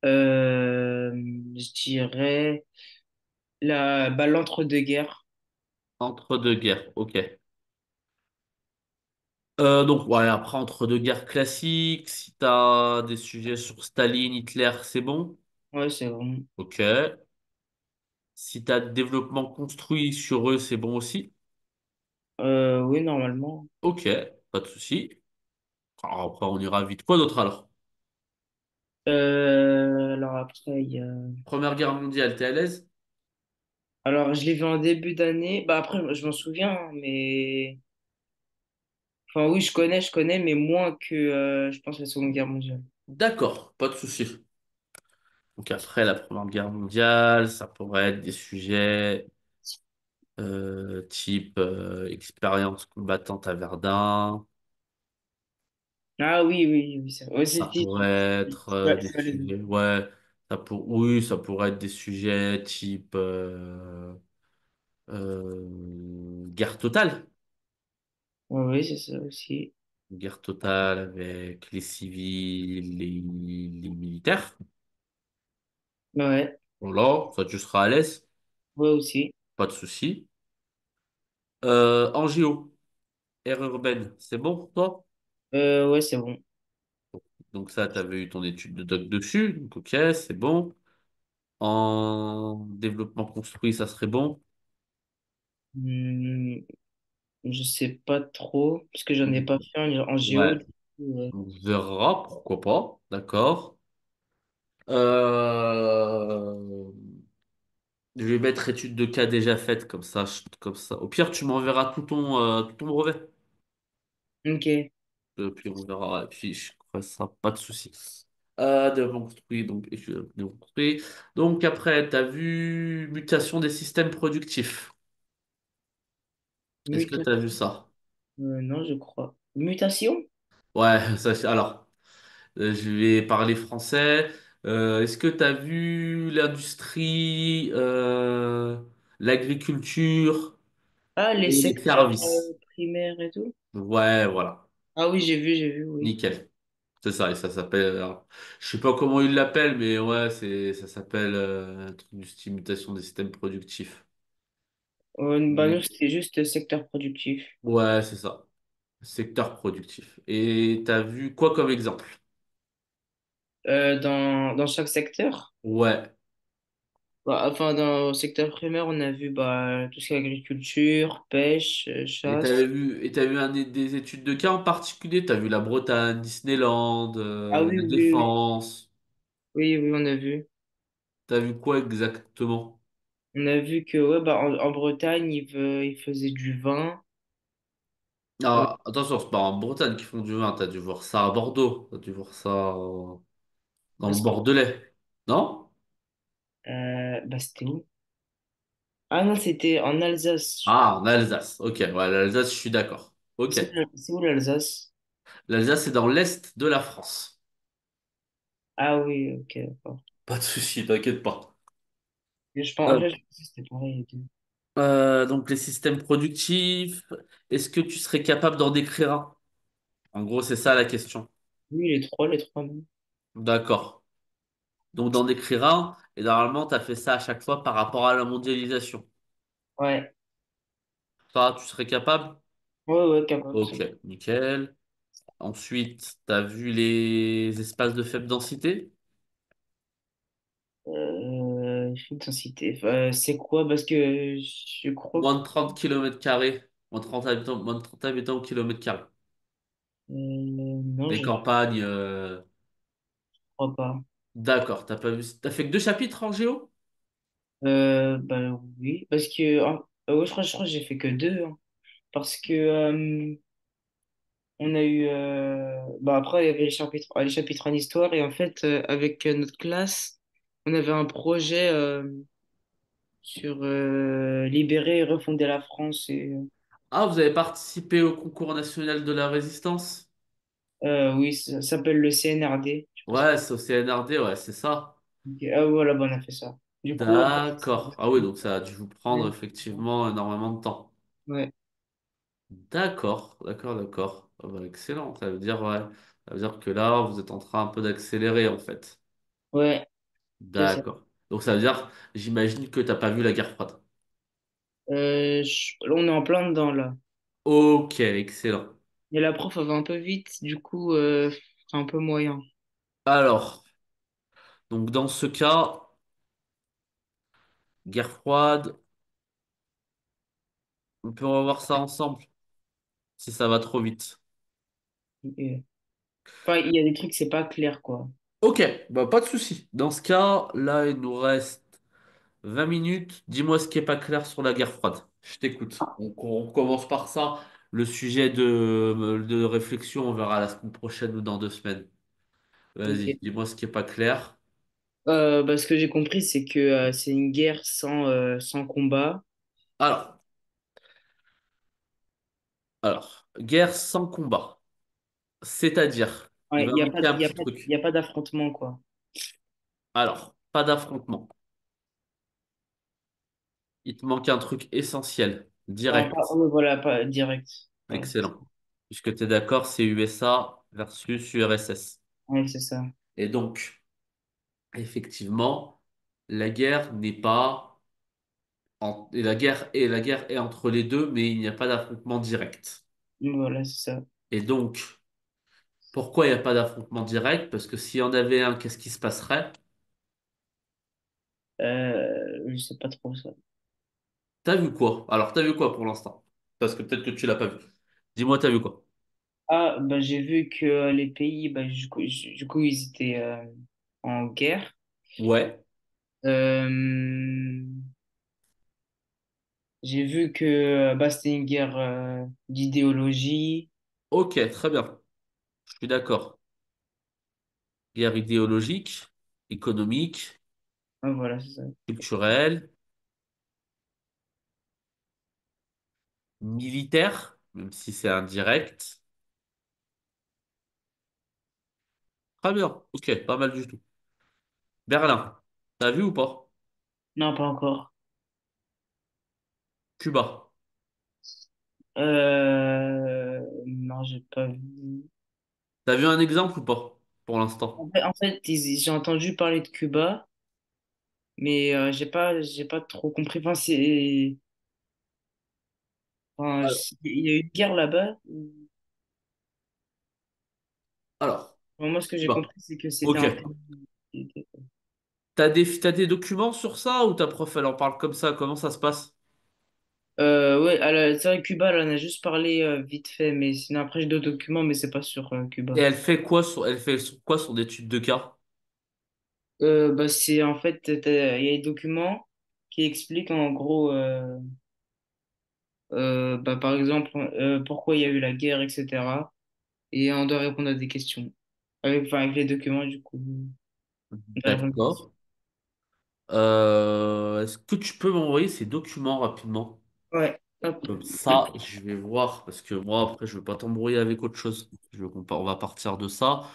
Euh, je dirais l'entre-deux-guerres. Entre-deux-guerres, ok. Donc, ouais, après, entre-deux-guerres classiques, si tu as des sujets sur Staline, Hitler, c'est bon? Ouais, c'est bon. Ok. Si tu as développement construit sur eux, c'est bon aussi? Oui, normalement. Ok, pas de souci. Alors après, on ira vite. Quoi d'autre alors? Alors après, il y a... Première Guerre mondiale, t'es à l'aise? Alors, je l'ai vu en début d'année. Bah après, je m'en souviens, hein, mais... Enfin, oui, je connais, mais moins que, je pense, la Seconde Guerre mondiale. D'accord, pas de souci. Donc après la Première Guerre mondiale, ça pourrait être des sujets type expérience combattante à Verdun. Ah oui, oui, oui, ça... Ouais, Ça pourrait être des tu vas les... sujets, ouais, oui, ça pourrait être des sujets type guerre totale. Ouais, oui, c'est ça aussi. Guerre totale avec les civils, les militaires. Ouais, Voilà, ça tu seras à l'aise, ouais aussi. pas de souci. En géo, aire urbaine, c'est bon pour toi? Ouais, c'est bon. Donc ça, tu avais eu ton étude de doc dessus, donc ok, c'est bon. En développement construit, ça serait bon. Hmm, je sais pas trop, parce que j'en ai pas fait en géo. Ouais, Du coup, on verra, pourquoi pas, d'accord. Euh, Je vais mettre étude de cas déjà faite, comme ça, comme ça. Au pire, tu m'enverras tout ton brevet. ok. Puis on verra, et puis je ferai ça, pas de souci. Développement construit, donc étude de développement construit. Donc après, tu as vu mutation des systèmes productifs. Est-ce que Muta- tu as vu ça? non, je crois. Mutation? Ouais, alors. Je vais parler français. Est-ce que tu as vu l'industrie, l'agriculture Ah, les et les secteurs services? primaires et tout? Ouais, voilà. Ah oui, j'ai vu, oui. Nickel. C'est ça, et ça s'appelle. Alors, je sais pas comment ils l'appellent, mais ouais, ça s'appelle un truc de stimulation des systèmes productifs. Bah Mm. non, c'était juste secteur productif. Ouais, c'est ça. Secteur productif. Et t'as vu quoi comme exemple? Dans chaque secteur? Ouais. Bah, enfin, dans le secteur primaire, on a vu bah, tout ce qui est agriculture, pêche, chasse. Et t'as vu des études de cas en particulier? T'as vu la Bretagne, Disneyland, Ah oui, la oui, oui. Défense. Oui, oui, on a vu. T'as vu quoi exactement? On a vu que ouais, bah, en Bretagne, ils faisaient du vin. Euh, Ah, attention, c'est pas en Bretagne qu'ils font du vin. T'as dû voir ça à Bordeaux. T'as dû voir ça dans le parce que, Bordelais. Non? bah, c'était où? Ah non, c'était en Alsace, je crois. Ah, en Alsace. Ok, ouais, l'Alsace, je suis d'accord. Ok. C'est où l'Alsace? L'Alsace, c'est dans l'est de la France. Ah oui, ok, d'accord. Pas de souci, t'inquiète pas. En fait, Hop. je pensais que c'était pareil et tout. Donc les systèmes productifs, est-ce que tu serais capable d'en décrire un? En gros, c'est ça la question. Oui, les trois, non. D'accord. Donc d'en décrire un, et normalement, tu as fait ça à chaque fois par rapport à la mondialisation. Ouais, Ça, tu serais capable? ouais, ouais, capable. Ok, nickel. Ensuite, tu as vu les espaces de faible densité? Intensité. C'est quoi? Parce que je crois que Moins de 30 km². Moins de 30 habitants au kilomètre carré. non, Les je ne campagnes. crois pas. D'accord, t'as pas vu. T'as fait que deux chapitres en géo? Bah oui, parce que ouais, je crois que j'ai fait que deux, hein. Parce que on a eu bah après il y avait les chapitres en histoire et en fait avec notre classe on avait un projet sur libérer et refonder la France et Ah, vous avez participé au concours national de la résistance? oui ça s'appelle le CNRD. Je sais pas si- Ouais, c'est au CNRD, ouais, c'est ça. Ok. Ah voilà, bon, on a fait ça. Du coup D'accord. Ah oui, donc ça a dû vous prendre effectivement énormément de temps. ouais, D'accord, d'accord, d'accord. Ah bah, excellent. Ça veut dire, ouais, ça veut dire que là, vous êtes en train un peu d'accélérer en fait. ouais, c'est ça. D'accord. Donc ça veut dire, j'imagine que t'as pas vu la guerre froide. Là, on est en plein dedans là. Ok, excellent. Et la prof elle va un peu vite, du coup c'est un peu moyen. Alors, donc dans ce cas, guerre froide, on peut revoir ça ensemble si ça va trop vite. Et- Enfin, il y a des trucs c'est pas clair quoi. Ok, bah pas de souci. Dans ce cas, là, il nous reste 20 minutes. Dis-moi ce qui est pas clair sur la guerre froide. Je t'écoute. On commence par ça. Le sujet de réflexion, on verra la semaine prochaine ou dans 2 semaines. Ok. Vas-y, dis-moi ce qui est pas clair. Bah, ce que j'ai compris, c'est que c'est une guerre sans combat. Alors, guerre sans combat. C'est-à-dire, il Ouais, va manquer un petit il truc. y a pas d'affrontement, quoi. Alors, pas d'affrontement. Il te manque un truc essentiel, direct. Ouais, voilà, pas direct. Ouais, Excellent. Puisque tu es d'accord, c'est USA versus URSS. ouais, c'est ça. Et donc, effectivement. La guerre n'est pas et la guerre est entre les deux, mais il n'y a pas d'affrontement direct. Voilà, c'est ça. Et donc, pourquoi il n'y a pas d'affrontement direct? Parce que s'il y en avait un, qu'est-ce qui se passerait? Je sais pas trop ça. T'as vu quoi? Alors, t'as vu quoi pour l'instant? Parce que peut-être que tu l'as pas vu. Dis-moi, t'as vu quoi? Ah, bah, j'ai vu que les pays, bah, du coup, ils étaient en guerre. Ouais. Euh, j'ai vu que bah, c'était une guerre d'idéologie. Ok, très bien. Je suis d'accord. Guerre idéologique, économique, Ah, voilà, c'est ça. culturelle, militaire, même si c'est indirect. Très bien. Ok, pas mal du tout. Berlin. T'as vu ou pas? Non, pas encore. Cuba. Non, j'ai pas vu. T'as vu un exemple ou pas? Pour l'instant. En fait, j'ai entendu parler de Cuba, mais j'ai pas trop compris. Enfin, il y a eu une guerre là-bas. Alors, Enfin, moi, ce que j'ai Cuba. compris, c'est que c'était Ok. un pays. T'as des documents sur ça ou ta prof elle en parle comme ça? Comment ça se passe? Ouais, c'est vrai, Cuba, elle en a juste parlé vite fait, mais sinon, après, j'ai d'autres documents, mais c'est pas sur Et Cuba. elle fait quoi son étude de cas? Bah, c'est en fait, il y a des documents qui expliquent en gros, bah, par exemple, pourquoi il y a eu la guerre, etc. Et on doit répondre à des questions. Enfin, avec les documents, du coup, on doit répondre à des questions. D'accord. Est-ce que tu peux m'envoyer ces documents rapidement? Ouais, hop. Comme ça, je vais voir, parce que moi, après, je veux pas t'embrouiller avec autre chose. On va partir de ça.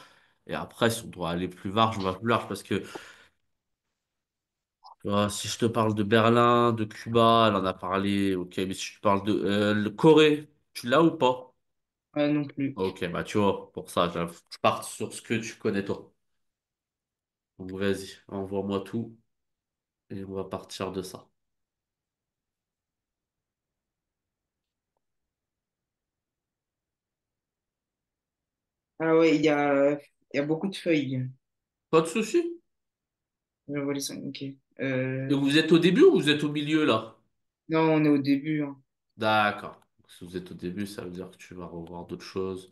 Et après, si on doit aller plus large, on va plus large, parce que tu vois, si je te parle de Berlin, de Cuba, elle en a parlé, ok, mais si je te parle de le Corée, tu l'as ou pas? Ouais, non plus. Ok, bah tu vois, pour ça, je pars sur ce que tu connais toi. Donc vas-y, envoie-moi tout et on va partir de ça. Ah ouais, il y a beaucoup de feuilles. Pas de souci. Je vois les cinq, ok. Et vous êtes au début ou vous êtes au milieu là? Non, on est au début, hein. D'accord. Si vous êtes au début, ça veut dire que tu vas revoir d'autres choses.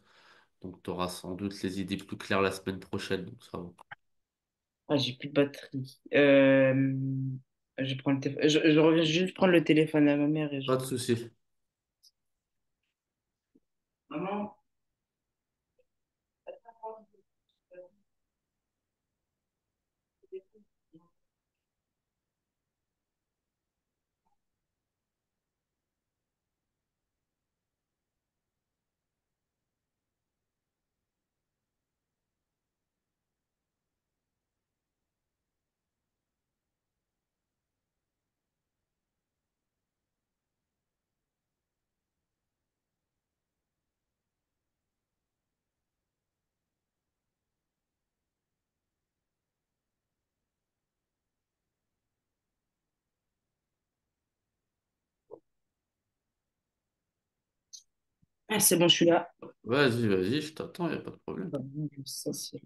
Donc tu auras sans doute les idées plus claires la semaine prochaine. Donc ça va. Ah, j'ai plus de batterie. Je prends le téléphone. Je reviens juste prendre le téléphone à ma mère et je Pas de reviens. souci. Maman? Ah, c'est bon, je suis là. Vas-y, vas-y, je t'attends, il n'y a pas de problème. Ça, c'est-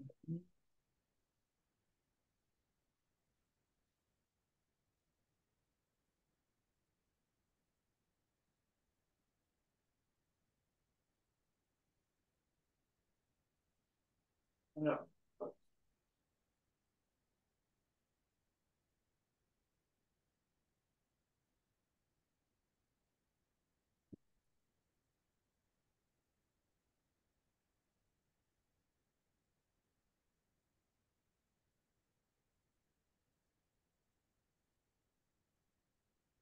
Voilà.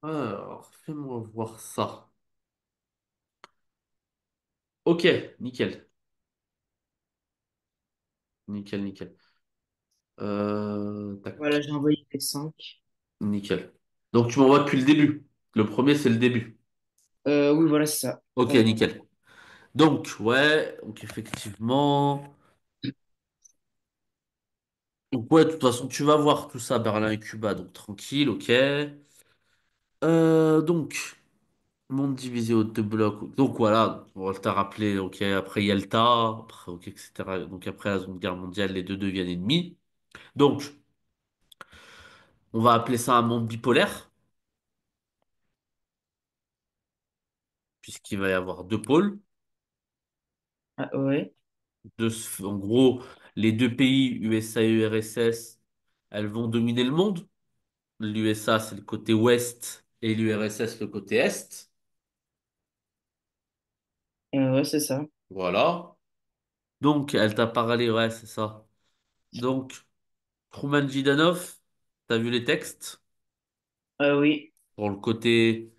Alors, fais-moi voir ça. Ok, nickel. Nickel, nickel. Voilà, Tac, j'ai envoyé les 5. nickel. Donc tu m'envoies depuis le début. Le premier, c'est le début. Oui, voilà, c'est ça. Ok, Hop. nickel. Donc, ouais, donc effectivement. Donc ouais, de toute façon, tu vas voir tout ça, Berlin et Cuba, donc tranquille, ok. Donc, monde divisé en deux blocs. Donc voilà, on va t'a rappelé, ok, après Yalta, après, ok, etc. Donc après la Seconde Guerre mondiale, les deux deviennent ennemis. Donc, on va appeler ça un monde bipolaire, puisqu'il va y avoir deux pôles. Ah, ouais. En gros, les deux pays, USA et URSS, elles vont dominer le monde. L'USA, c'est le côté ouest et l'URSS, le côté est. Ouais, c'est ça. Voilà. Donc, elle t'a parlé, ouais, c'est ça. Donc, Truman Jidanov, t'as vu les textes Ah oui. pour le côté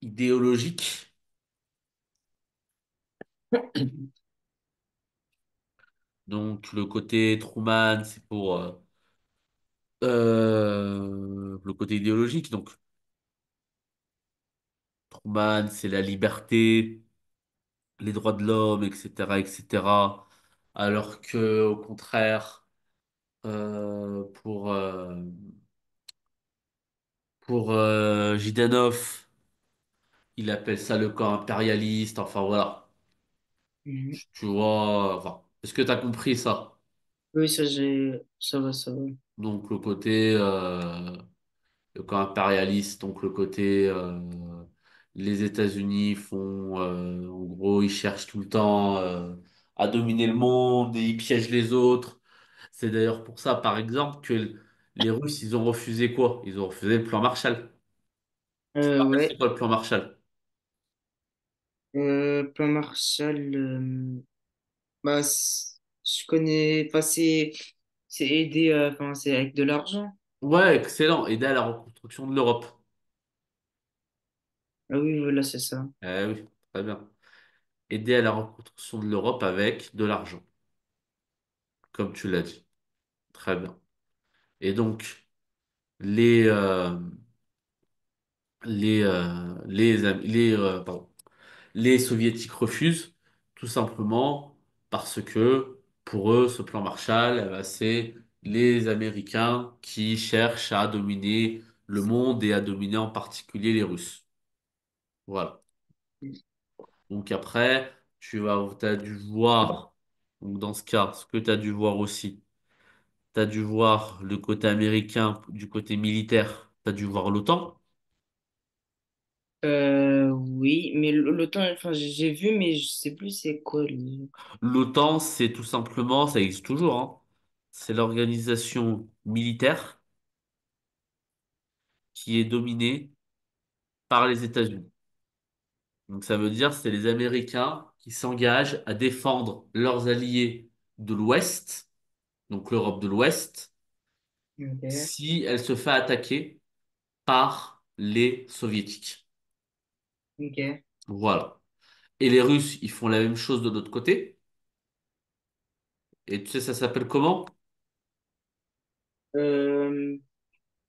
idéologique. Donc, le côté Truman, c'est pour le côté idéologique. Donc, Truman, c'est la liberté, les droits de l'homme, etc., etc. Alors que, au contraire, pour Jidanov, il appelle ça le camp impérialiste. Enfin, voilà. Mhm. Tu vois, enfin, est-ce que tu as compris ça? Oui, ça va, ça va. Donc, le camp impérialiste, donc le côté, les États-Unis font, en gros, ils cherchent tout le temps, à dominer le monde et ils piègent les autres. C'est d'ailleurs pour ça, par exemple, que les Russes, ils ont refusé quoi? Ils ont refusé le plan Marshall. Tu te rappelles, c'est Ouais. quoi le plan Marshall? Plan Marshall, bah, je connais, enfin, c'est aider, enfin, c'est avec de l'argent. Ouais, excellent. Aider à la reconstruction de l'Europe. Ah oui, voilà, c'est ça. Oui, très bien. Aider à la reconstruction de l'Europe avec de l'argent, comme tu l'as dit. Très bien. Et donc, les, euh, pardon, les Soviétiques refusent, tout simplement parce que pour eux, ce plan Marshall, c'est les Américains qui cherchent à dominer le monde et à dominer en particulier les Russes. Voilà. Donc après, t'as dû voir, donc dans ce cas, ce que tu as dû voir aussi, tu as dû voir le côté américain du côté militaire, tu as dû voir l'OTAN. Oui, mais l'OTAN, enfin, j'ai vu, mais je sais plus c'est quoi. L'OTAN, c'est tout simplement, ça existe toujours, hein, c'est l'organisation militaire qui est dominée par les États-Unis. Donc ça veut dire c'est les Américains qui s'engagent à défendre leurs alliés de l'Ouest, donc l'Europe de l'Ouest, Ok. si elle se fait attaquer par les Soviétiques. Ok. Voilà. Et les Russes, ils font la même chose de l'autre côté. Et tu sais, ça s'appelle comment? Euh,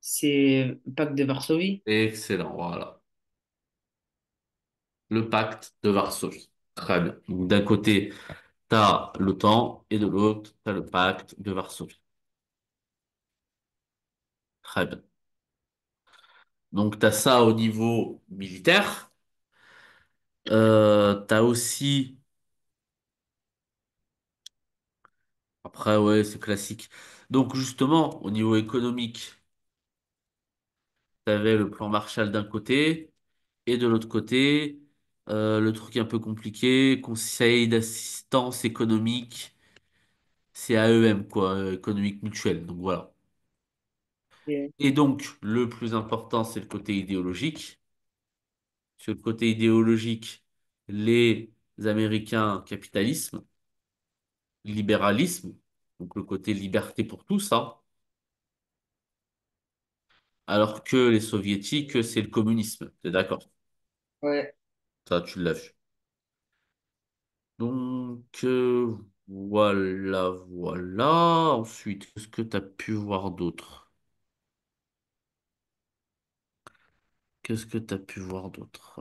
c'est Pacte de Varsovie. Excellent, voilà. Le pacte de Varsovie. Très bien. Donc d'un côté, t'as l'OTAN et de l'autre, t'as le pacte de Varsovie. Très bien. Donc t'as ça au niveau militaire. T'as aussi, après ouais, c'est classique. Donc justement, au niveau économique, t'avais le plan Marshall d'un côté et de l'autre côté, le truc un peu compliqué, Conseil d'assistance économique, c'est AEM quoi, économique mutuelle. Donc voilà. Ok. Et donc le plus important, c'est le côté idéologique. Sur le côté idéologique, les Américains capitalisme, libéralisme, donc le côté liberté pour tous, hein, alors que les soviétiques, c'est le communisme. T'es d'accord? Ouais. Ça, tu l'as vu. Donc, voilà, voilà. Ensuite, qu'est-ce que tu as pu voir d'autre? Qu'est-ce que tu as pu voir d'autre?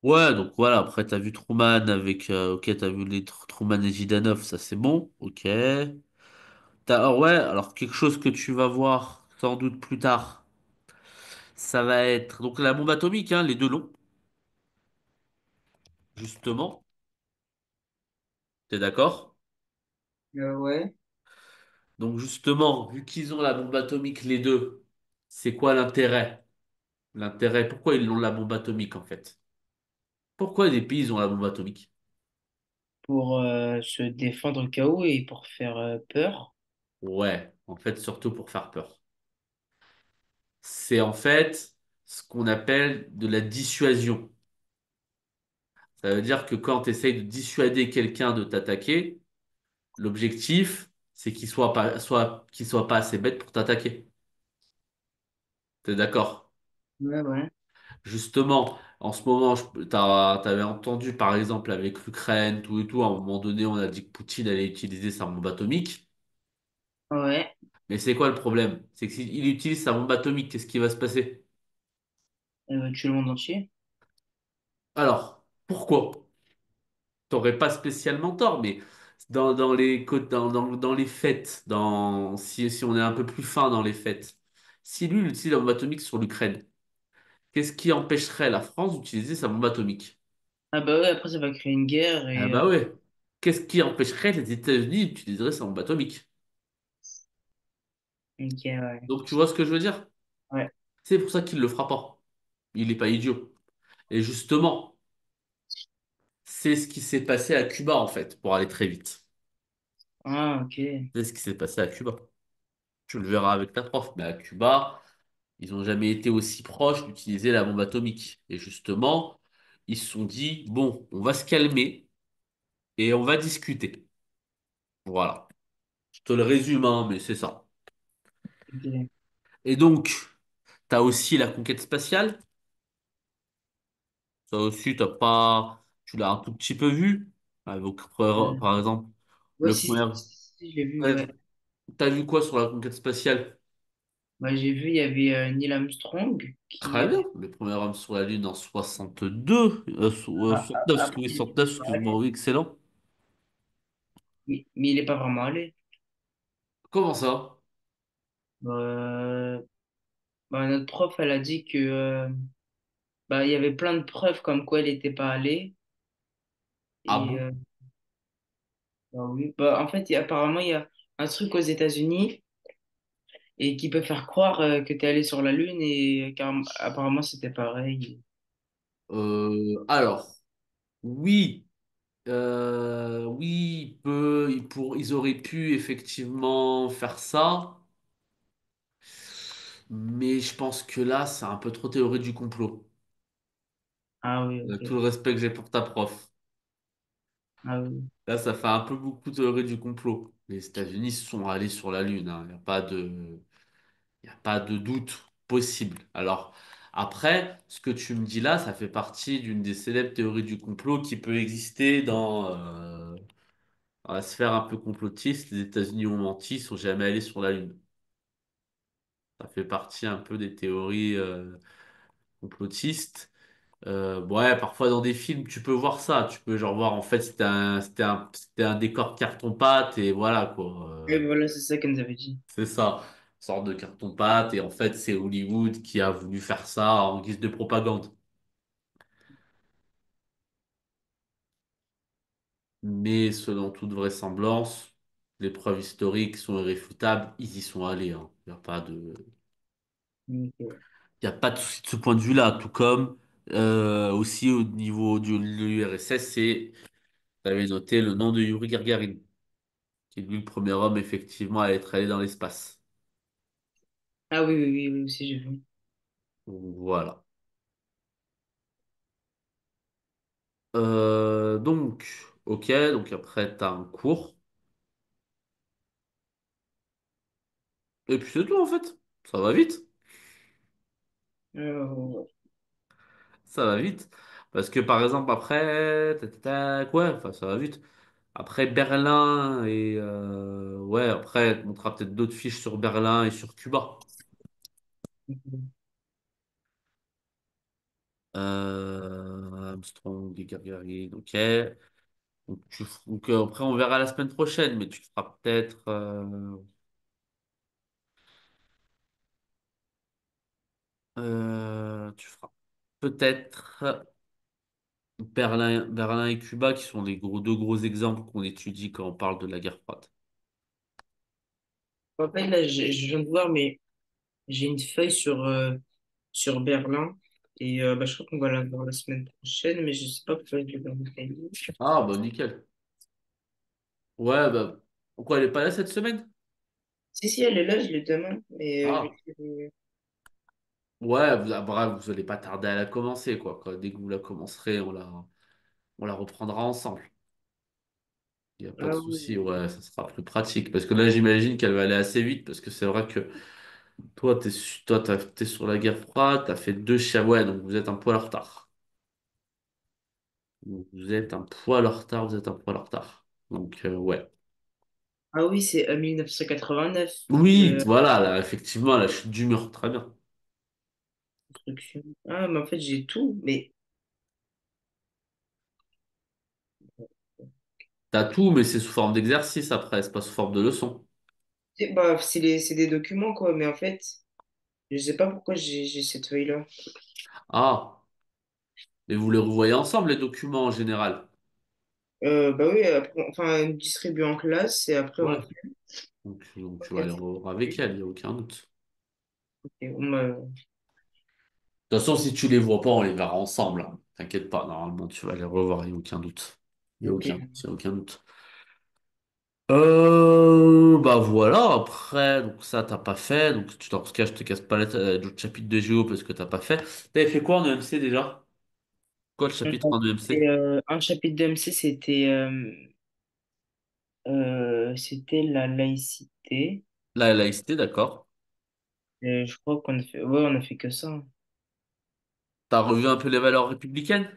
Ouais, donc voilà, après t'as vu Truman avec... ok, t'as vu les Truman et Jidanov, ça c'est bon, ok. Alors ouais, alors quelque chose que tu vas voir sans doute plus tard, ça va être... Donc la bombe atomique, hein, les deux longs, justement, t'es d'accord? Ouais. Donc justement, vu qu'ils ont la bombe atomique les deux, c'est quoi l'intérêt? L'intérêt, pourquoi ils ont la bombe atomique en fait? Pourquoi les pays ils ont la bombe atomique? Pour se défendre au cas où et pour faire peur. Ouais, en fait, surtout pour faire peur. C'est en fait ce qu'on appelle de la dissuasion. Ça veut dire que quand tu essayes de dissuader quelqu'un de t'attaquer, l'objectif, c'est qu'il soit pas assez bête pour t'attaquer. T'es d'accord? Ouais, ouais. Justement, en ce moment, t'avais entendu par exemple avec l'Ukraine, tout et tout, à un moment donné, on a dit que Poutine allait utiliser sa bombe atomique. Ouais. Mais c'est quoi le problème? C'est que s'il utilise sa bombe atomique, qu'est-ce qui va se passer? Elle va tuer le monde entier. Alors, pourquoi? T'aurais pas spécialement tort, mais dans les, dans les fêtes, si on est un peu plus fin dans les fêtes, si lui il utilise la bombe atomique sur l'Ukraine, qu'est-ce qui empêcherait la France d'utiliser sa bombe atomique? Ah bah ouais, après ça va créer une guerre Ah et bah ouais. Qu'est-ce qui empêcherait les États-Unis d'utiliser sa bombe atomique? ok, ouais. Donc tu vois ce que je veux dire? Ouais. C'est pour ça qu'il le fera pas. Il est pas idiot. Et justement, c'est ce qui s'est passé à Cuba en fait, pour aller très vite. Ah, ok. C'est ce qui s'est passé à Cuba. Tu le verras avec ta prof, mais à Cuba, ils n'ont jamais été aussi proches d'utiliser la bombe atomique. Et justement, ils se sont dit, bon, on va se calmer et on va discuter. Voilà. Je te le résume, hein, mais c'est ça. Ok. Et donc, t'as aussi la conquête spatiale. Ça aussi, t'as pas, tu l'as un tout petit peu vu. Donc, Euh, par exemple, ouais, le si, premier. si, je l'ai vu, Ouais, ouais. t'as vu quoi sur la conquête spatiale? Bah, j'ai vu, il y avait Neil Armstrong qui Très bien. Le premier homme sur la Lune en 62. 69, après, oui, il est 69, pas excuse-moi, allé. oui, excellent. Mais il est pas vraiment allé. Comment ça? Bah, bah, notre prof, elle a dit que bah, il y avait plein de preuves comme quoi elle n'était pas allée. Ah Et bon? bah oui. Bah, en fait, apparemment, il y a un truc aux États-Unis et qui peut faire croire que tu es allé sur la Lune et car apparemment c'était pareil. Alors, oui, oui, ils auraient pu effectivement faire ça, mais je pense que là, c'est un peu trop théorie du complot. Ah oui, Tout ok. le respect que j'ai pour ta prof. Ah oui. Là, ça fait un peu beaucoup théorie du complot. Les États-Unis sont allés sur la Lune, hein. Il y a pas de doute possible. Alors, après, ce que tu me dis là, ça fait partie d'une des célèbres théories du complot qui peut exister dans la sphère un peu complotiste. Les États-Unis ont menti, ils sont jamais allés sur la Lune. Ça fait partie un peu des théories complotistes. Ouais, parfois dans des films, tu peux voir ça. Tu peux genre voir en fait c'était un décor carton-pâte et voilà quoi. Et voilà, c'est ça qu'elle nous avait dit. C'est ça, une sorte de carton-pâte et en fait c'est Hollywood qui a voulu faire ça en guise de propagande. Mais selon toute vraisemblance, les preuves historiques sont irréfutables. Ils y sont allés, hein. Ok. Il y a pas de souci de ce point de vue-là. Tout comme aussi au niveau de l'URSS, t'avais noté le nom de Yuri Gagarin, qui est lui le premier homme effectivement à être allé dans l'espace. Ah oui, oui, oui, oui, aussi j'ai vu. Voilà. Donc, ok, donc après t'as un cours. Et puis c'est tout en fait. Ça va vite. Ouais. Ça va vite. Parce que par exemple, après, ouais, enfin, ça va vite. Après Berlin ouais, après, on fera peut-être d'autres fiches sur Berlin et sur Cuba. Armstrong et Gagarin, ok. Donc, après, on verra la semaine prochaine, mais tu feras peut-être. Tu feras peut-être Berlin et Cuba, qui sont les deux gros exemples qu'on étudie quand on parle de la guerre froide. En fait, là, je viens de voir, mais j'ai une feuille sur Berlin. Et bah, je crois qu'on va la voir la semaine prochaine, mais je sais pas pourquoi je l'ai dans mon cahier. Ah, bah nickel. Ouais, bah. Pourquoi elle est pas là cette semaine? Si, si, elle est là, je l'ai demain. Mais Ah. Ouais, bref, vous allez pas tarder à la commencer, quoi. Dès que vous la commencerez, on la reprendra ensemble. Il n'y a pas de Ah souci, oui. ouais, ça sera plus pratique. Parce que là, j'imagine qu'elle va aller assez vite, parce que c'est vrai que toi, t'es sur la guerre froide, t'as fait deux ouais, donc vous êtes un poil en retard. Donc, vous êtes un poil en retard, vous êtes un poil en retard. Donc, ouais. Ah oui, c'est 1989, Oui, voilà, là, effectivement, la chute du mur, très bien. construction. Ah, mais en fait, j'ai tout. Mais T'as tout, mais c'est sous forme d'exercice après, c'est pas sous forme de leçon. bah, c'est des documents, quoi. Mais en fait, je sais pas pourquoi j'ai cette feuille-là. Ah, mais vous les revoyez ensemble, les documents en général. Bah oui, après, enfin, distribué en classe et après Ouais. on fait. Donc tu Ok, vas aller revoir avec elle, il n'y a aucun doute. De toute façon, si tu les vois pas, on les verra ensemble, hein. T'inquiète pas, normalement, tu vas les revoir, il n'y a aucun doute. Il n'y a aucun ok. doute, il y a aucun doute. Bah voilà, après, donc ça, t'as pas fait. Donc, dans ce cas, je te casse pas d'autres chapitres de géo parce que t'as pas fait. T'avais fait quoi en EMC déjà? Quoi le chapitre en Et, EMC? un chapitre d'MC, c'était la laïcité. La laïcité, d'accord. Et je crois qu'on a fait, ouais, on a fait que ça. T'as revu un peu les valeurs républicaines?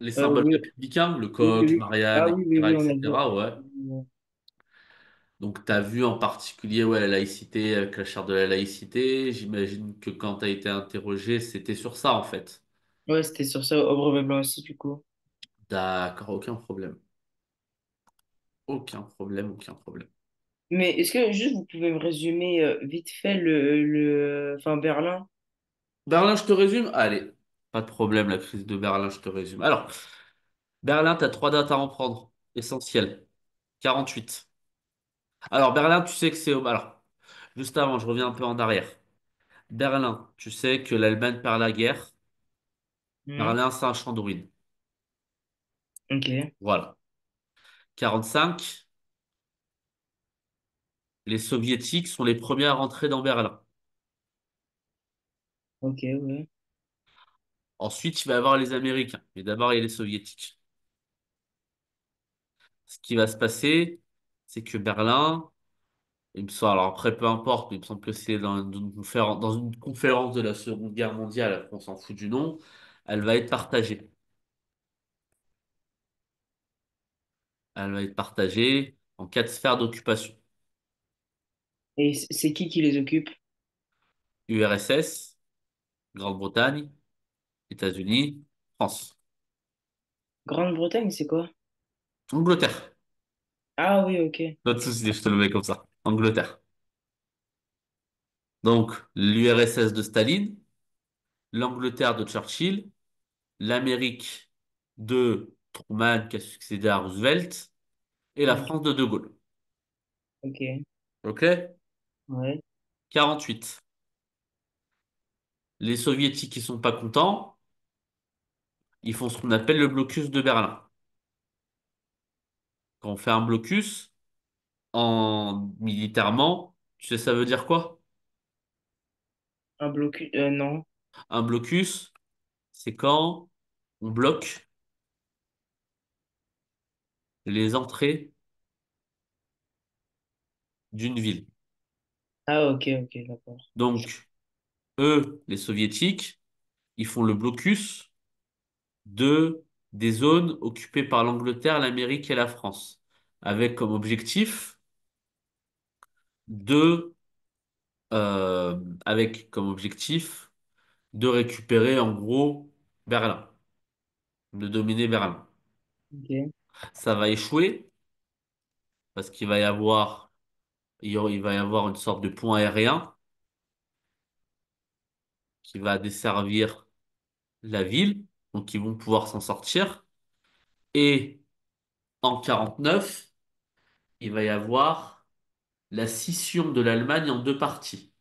Les symboles Oui, républicains, le oui, oui, coq, oui. Marianne, Ah oui, oui, etc., oui, on a vu. etc., ouais. Donc, tu as vu en particulier ouais, la laïcité avec la charte de la laïcité. J'imagine que quand tu as été interrogé, c'était sur ça en fait. Ouais, c'était sur ça, au brevet blanc aussi, du coup. D'accord, aucun problème. Aucun problème, aucun problème. Mais est-ce que juste vous pouvez me résumer vite fait enfin Berlin? Berlin, je te résume? Allez, pas de problème, la crise de Berlin, je te résume. Alors, Berlin, tu as trois dates à en prendre. Essentielles. 48. Alors, Berlin, tu sais que c'est... Alors, juste avant, je reviens un peu en arrière. Berlin, tu sais que l'Allemagne perd la guerre. Hmm. Berlin, c'est un champ de ruines. Ok, Voilà. 45. Les soviétiques sont les premiers à rentrer dans Berlin. ok, ouais. Ensuite, il va y avoir les Américains. Mais d'abord, il y a les soviétiques. Ce qui va se passer, c'est que Berlin, il me semble, alors après, peu importe, mais il me semble que c'est dans une conférence de la Seconde Guerre mondiale, après, on s'en fout du nom, elle va être partagée. Elle va être partagée en quatre sphères d'occupation. Et c'est qui les occupe? URSS, Grande-Bretagne, États-Unis, France. Grande-Bretagne, c'est quoi? Angleterre. Ah oui, ok. Pas de souci, je te le mets comme ça. Angleterre. Donc, l'URSS de Staline, l'Angleterre de Churchill, l'Amérique de Truman qui a succédé à Roosevelt et la Hmm, France de De Gaulle. ok, OK? ouais, 48. Les soviétiques qui sont pas contents, ils font ce qu'on appelle le blocus de Berlin. Quand on fait un blocus en militairement, tu sais ça veut dire quoi? un blocus, non. Un blocus, c'est quand on bloque les entrées d'une ville. Ah ok, ok, d'accord. Donc, eux, les soviétiques, ils font le blocus de des zones occupées par l'Angleterre, l'Amérique et la France, avec comme objectif de avec comme objectif de récupérer en gros Berlin, de dominer Berlin. Ok. Ça va échouer parce qu'il va y avoir, il va y avoir une sorte de pont aérien qui va desservir la ville, donc ils vont pouvoir s'en sortir. Et en 49, il va y avoir la scission de l'Allemagne en deux parties.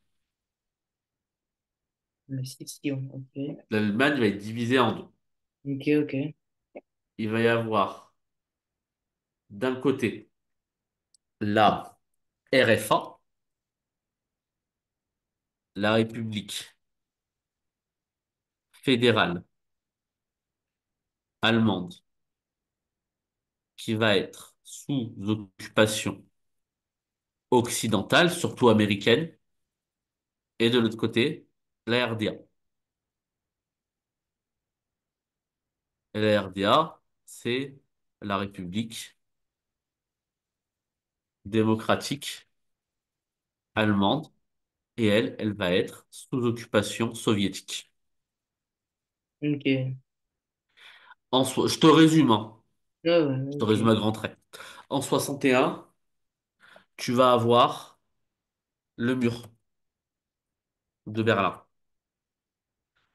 La scission, ok. L'Allemagne va être divisée en deux. Ok, ok. Il va y avoir d'un côté la RFA, la République fédérale allemande, qui va être sous occupation occidentale, surtout américaine, et de l'autre côté, la RDA. Et la RDA, c'est la République démocratique allemande, et elle va être sous occupation soviétique. Ok. Je te résume, hein. Ah Je ouais, te résume ok. à grands traits. En 61, tu vas avoir le mur de Berlin.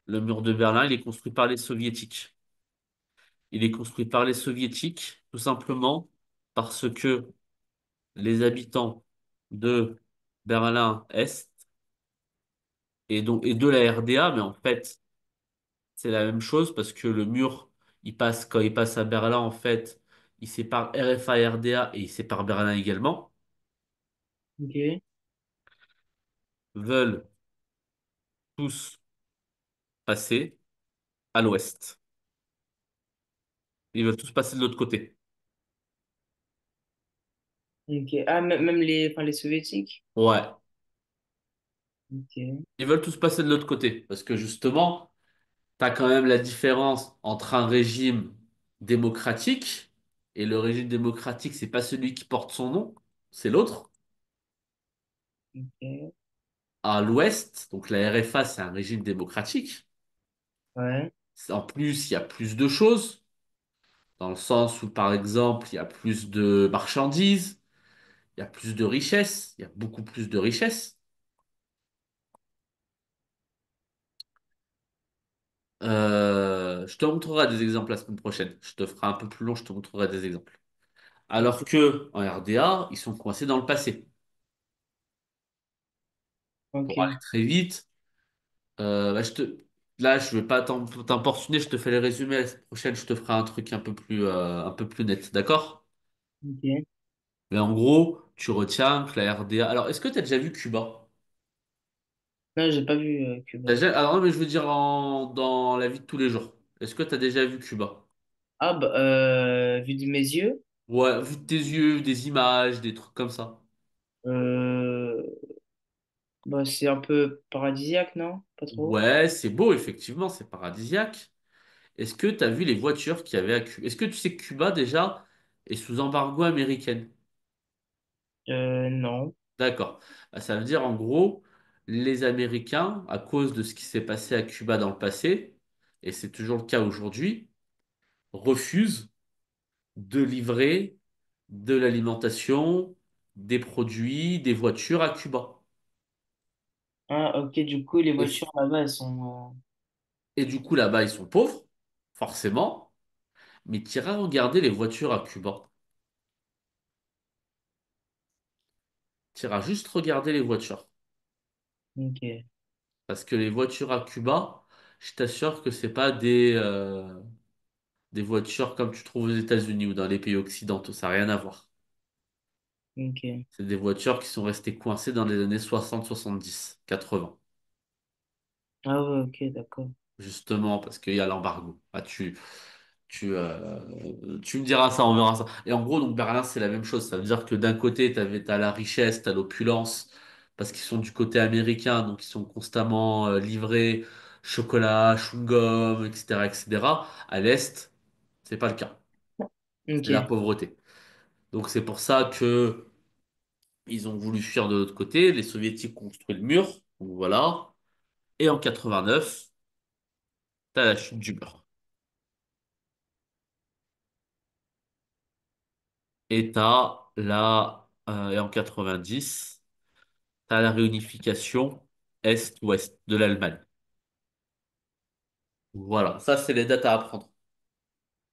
Le mur de Berlin, il est construit par les soviétiques. Il est construit par les soviétiques tout simplement parce que les habitants de Berlin-Est et de la RDA, mais en fait, c'est la même chose parce que le mur, quand il passe à Berlin, en fait, il sépare RFA RDA et il sépare Berlin également, Ok. veulent tous passer à l'ouest. Ils veulent tous passer de l'autre côté. Ok. Ah, même les, enfin, les soviétiques? Ouais. Ok. Ils veulent tous passer de l'autre côté parce que justement, t'as quand même la différence entre un régime démocratique et le régime démocratique, c'est pas celui qui porte son nom, c'est l'autre. Ok. À l'ouest, donc la RFA, c'est un régime démocratique. Ouais. En plus, il y a plus de choses, dans le sens où, par exemple, il y a plus de marchandises, il y a plus de richesses, il y a beaucoup plus de richesses. Je te montrerai des exemples la semaine prochaine. Je te ferai un peu plus long, je te montrerai des exemples. Alors Ok. que en RDA, ils sont coincés dans le passé. Pour aller Ok. très vite, bah, là, je vais pas t'importuner, je te fais les résumés. La semaine prochaine, je te ferai un truc un peu plus net, d'accord? Ok. Mais en gros, tu retiens que la RDA. Alors, est-ce que tu as déjà vu Cuba? Non, j'ai pas vu Cuba. Alors, non, mais je veux dire dans la vie de tous les jours. Est-ce que tu as déjà vu Cuba? Ah, bah, vu de mes yeux, Ouais, vu de tes yeux, des images, des trucs comme ça. euh, bah, c'est un peu paradisiaque, non? Pas trop? Ouais, c'est beau, effectivement, c'est paradisiaque. Est-ce que tu as vu les voitures qu'il y avait à Cuba? Est-ce que tu sais que Cuba, déjà, est sous embargo américain? Non. D'accord. Bah, ça veut dire, en gros, les Américains, à cause de ce qui s'est passé à Cuba dans le passé, et c'est toujours le cas aujourd'hui, refusent de livrer de l'alimentation, des produits, des voitures à Cuba. Ah, ok, du coup, les Et, voitures là-bas, elles sont. et du coup, là-bas, ils sont pauvres, forcément, mais tu iras regarder les voitures à Cuba. Tu iras juste regarder les voitures. Ok. Parce que les voitures à Cuba, je t'assure que c'est pas des voitures comme tu trouves aux États-Unis ou dans les pays occidentaux. Ça n'a rien à voir. Ok. C'est des voitures qui sont restées coincées dans les années 60, 70, 80. Ah ouais, ok, d'accord. Justement, parce qu'il y a l'embargo. Ah, tu me diras ça, on verra ça. Et en gros, donc Berlin, c'est la même chose. Ça veut dire que d'un côté, t'as la richesse, t'as l'opulence, parce qu'ils sont du côté américain, donc ils sont constamment livrés chocolat, chewing-gum, etc., etc. À l'Est, c'est pas le cas. C'est la Ok. pauvreté. Donc c'est pour ça que ils ont voulu fuir de l'autre côté. Les Soviétiques ont construit le mur. Donc voilà. Et en 89. t'as la chute du mur. Et et en 90, t'as la réunification Est-Ouest de l'Allemagne. Voilà, ça c'est les dates à apprendre.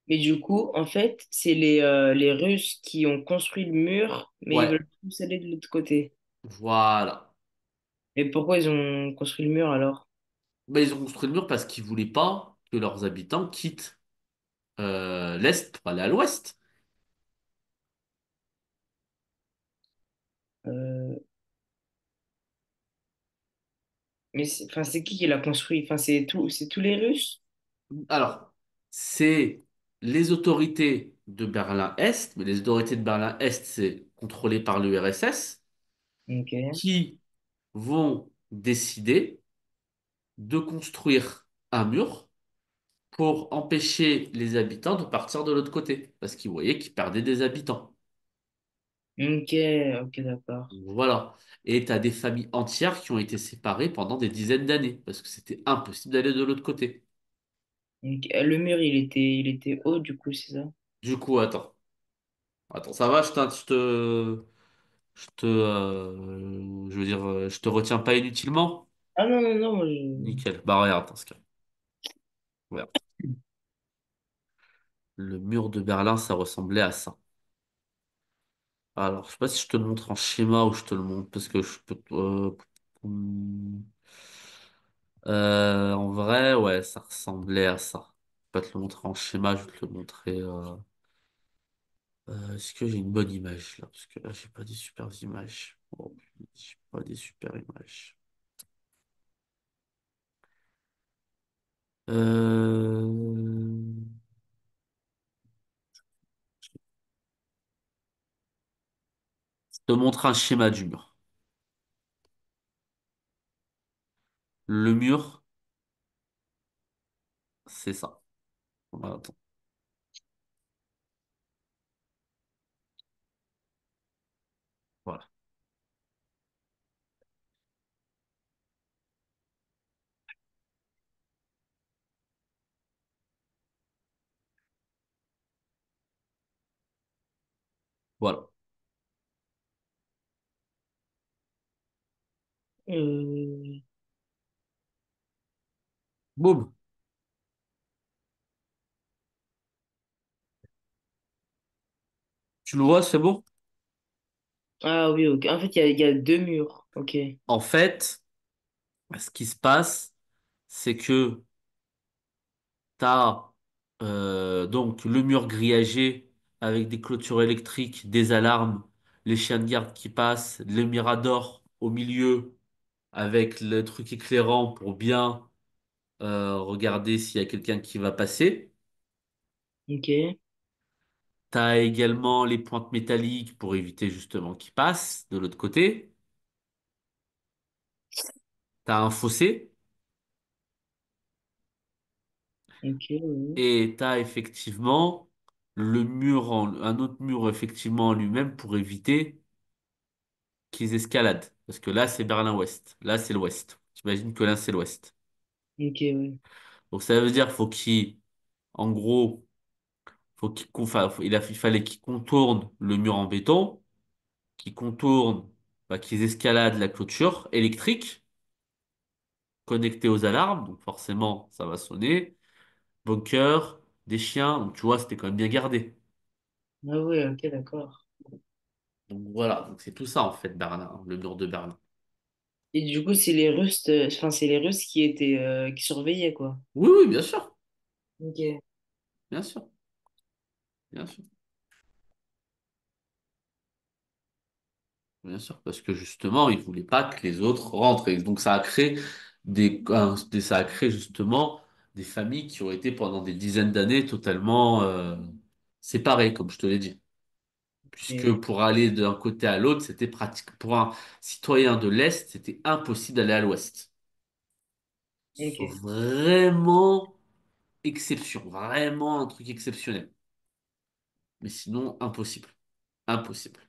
Mais du coup, en fait, c'est les Russes qui ont construit le mur, mais ils Ouais, veulent tous aller de l'autre côté. voilà. Et pourquoi ils ont construit le mur alors? Ben, ils ont construit le mur parce qu'ils voulaient pas que leurs habitants quittent l'Est pour aller à l'Ouest. Euh, mais enfin, c'est qui l'a construit? Enfin, c'est tous les Russes? Alors, c'est les autorités de Berlin-Est, mais les autorités de Berlin-Est, c'est contrôlé par l'URSS, Ok. qui vont décider de construire un mur pour empêcher les habitants de partir de l'autre côté, parce qu'ils voyaient qu'ils perdaient des habitants. Ok, ok, d'accord. Voilà. Et tu as des familles entières qui ont été séparées pendant des dizaines d'années, parce que c'était impossible d'aller de l'autre côté. Ok. Le mur, il était haut, du coup, c'est ça? Du coup, attends. Attends, ça va, je veux dire, je te retiens pas inutilement? Ah non, non, non, Nickel. Bah regarde, dans ce cas. Regarde. Le mur de Berlin, ça ressemblait à ça. Alors, je sais pas si je te le montre en schéma ou je te le montre parce que je peux. En vrai, ouais, ça ressemblait à ça. Je vais pas te le montrer en schéma, je vais te le montrer. Est-ce que j'ai une bonne image là? Parce que là, j'ai pas des super images. Oh, j'ai pas des super images. Euh... Je te montre un schéma du mur. Le mur, c'est ça. Voilà, attends. Voilà. Voilà. euh, Boum. Tu le vois, c'est bon? Ah oui, ok. En fait, il y a deux murs. Ok. En fait, ce qui se passe, c'est que t'as donc le mur grillagé avec des clôtures électriques, des alarmes, les chiens de garde qui passent, le mirador au milieu avec le truc éclairant pour bien regarder s'il y a quelqu'un qui va passer. Ok. T'as également les pointes métalliques pour éviter justement qu'ils passent de l'autre côté. T'as un fossé Ok, oui. et t'as effectivement un autre mur effectivement en lui-même pour éviter qu'ils escaladent. Parce que là, c'est Berlin-Ouest. Là, c'est l'Ouest. J'imagine que là, c'est l'Ouest. Ok, oui. Donc ça veut dire en gros, il fallait qu'ils contournent le mur en béton, qu'ils contournent, qu'ils escaladent la clôture électrique connectée aux alarmes. Donc forcément, ça va sonner. Bunker, des chiens. Donc tu vois, c'était quand même bien gardé. Ah oui, ok, d'accord. Donc voilà, donc c'est tout ça en fait, Berlin, hein, le mur de Berlin. Et du coup, c'est les Russes, enfin, c'est les Russes qui étaient, qui surveillaient, quoi. Oui, oui, bien sûr, Ok. bien sûr, bien sûr. Bien sûr, parce que justement, ils voulaient pas que les autres rentrent. Et donc, ça a créé justement des familles qui ont été pendant des dizaines d'années totalement séparées, comme je te l'ai dit. Puisque Ok. pour aller d'un côté à l'autre, c'était pratique. Pour un citoyen de l'Est, c'était impossible d'aller à l'Ouest. Sauf Ok. vraiment exception, vraiment un truc exceptionnel. Mais sinon, impossible. Impossible.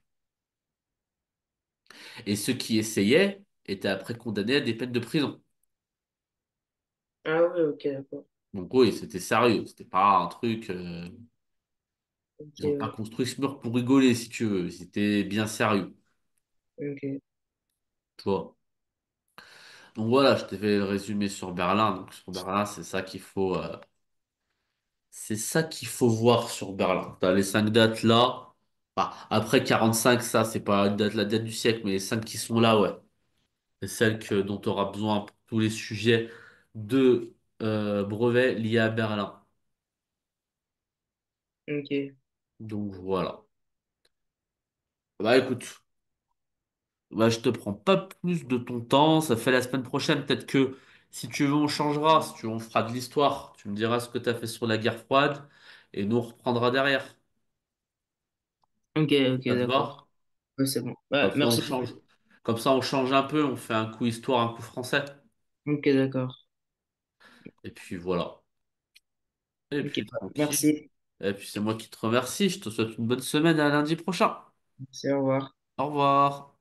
Et ceux qui essayaient étaient après condamnés à des peines de prison. Ah oui, ok, d'accord. Donc oui, c'était sérieux. C'était pas un truc. Ok, Ils ont pas ouais. construit ce mur pour rigoler, si tu veux. C'était bien sérieux. Ok, Tu vois. Donc voilà, je t'ai fait le résumé sur Berlin. Donc sur Berlin, c'est ça qu'il faut voir sur Berlin. T'as les cinq dates là. Bah, après 45, ça, c'est pas la date du siècle, mais les cinq qui sont là, ouais. C'est celles dont tu auras besoin pour tous les sujets de brevets liés à Berlin. ok, Donc voilà. Bah écoute, bah, je te prends pas plus de ton temps. Ça fait la semaine prochaine. Peut-être que si tu veux, on changera. Si tu veux, on fera de l'histoire. Tu me diras ce que tu as fait sur la guerre froide et nous on reprendra derrière. ok, ok, Ça te d'accord. va? Ouais, c'est bon. Ouais, Comme ça, on merci change. beaucoup. Comme ça, on change un peu. On fait un coup histoire, un coup français. Ok, d'accord. Et puis voilà. Et Ok, puis bah, tranquille. merci. Et puis c'est moi qui te remercie. Je te souhaite une bonne semaine et à lundi prochain. Merci, au revoir. Au revoir.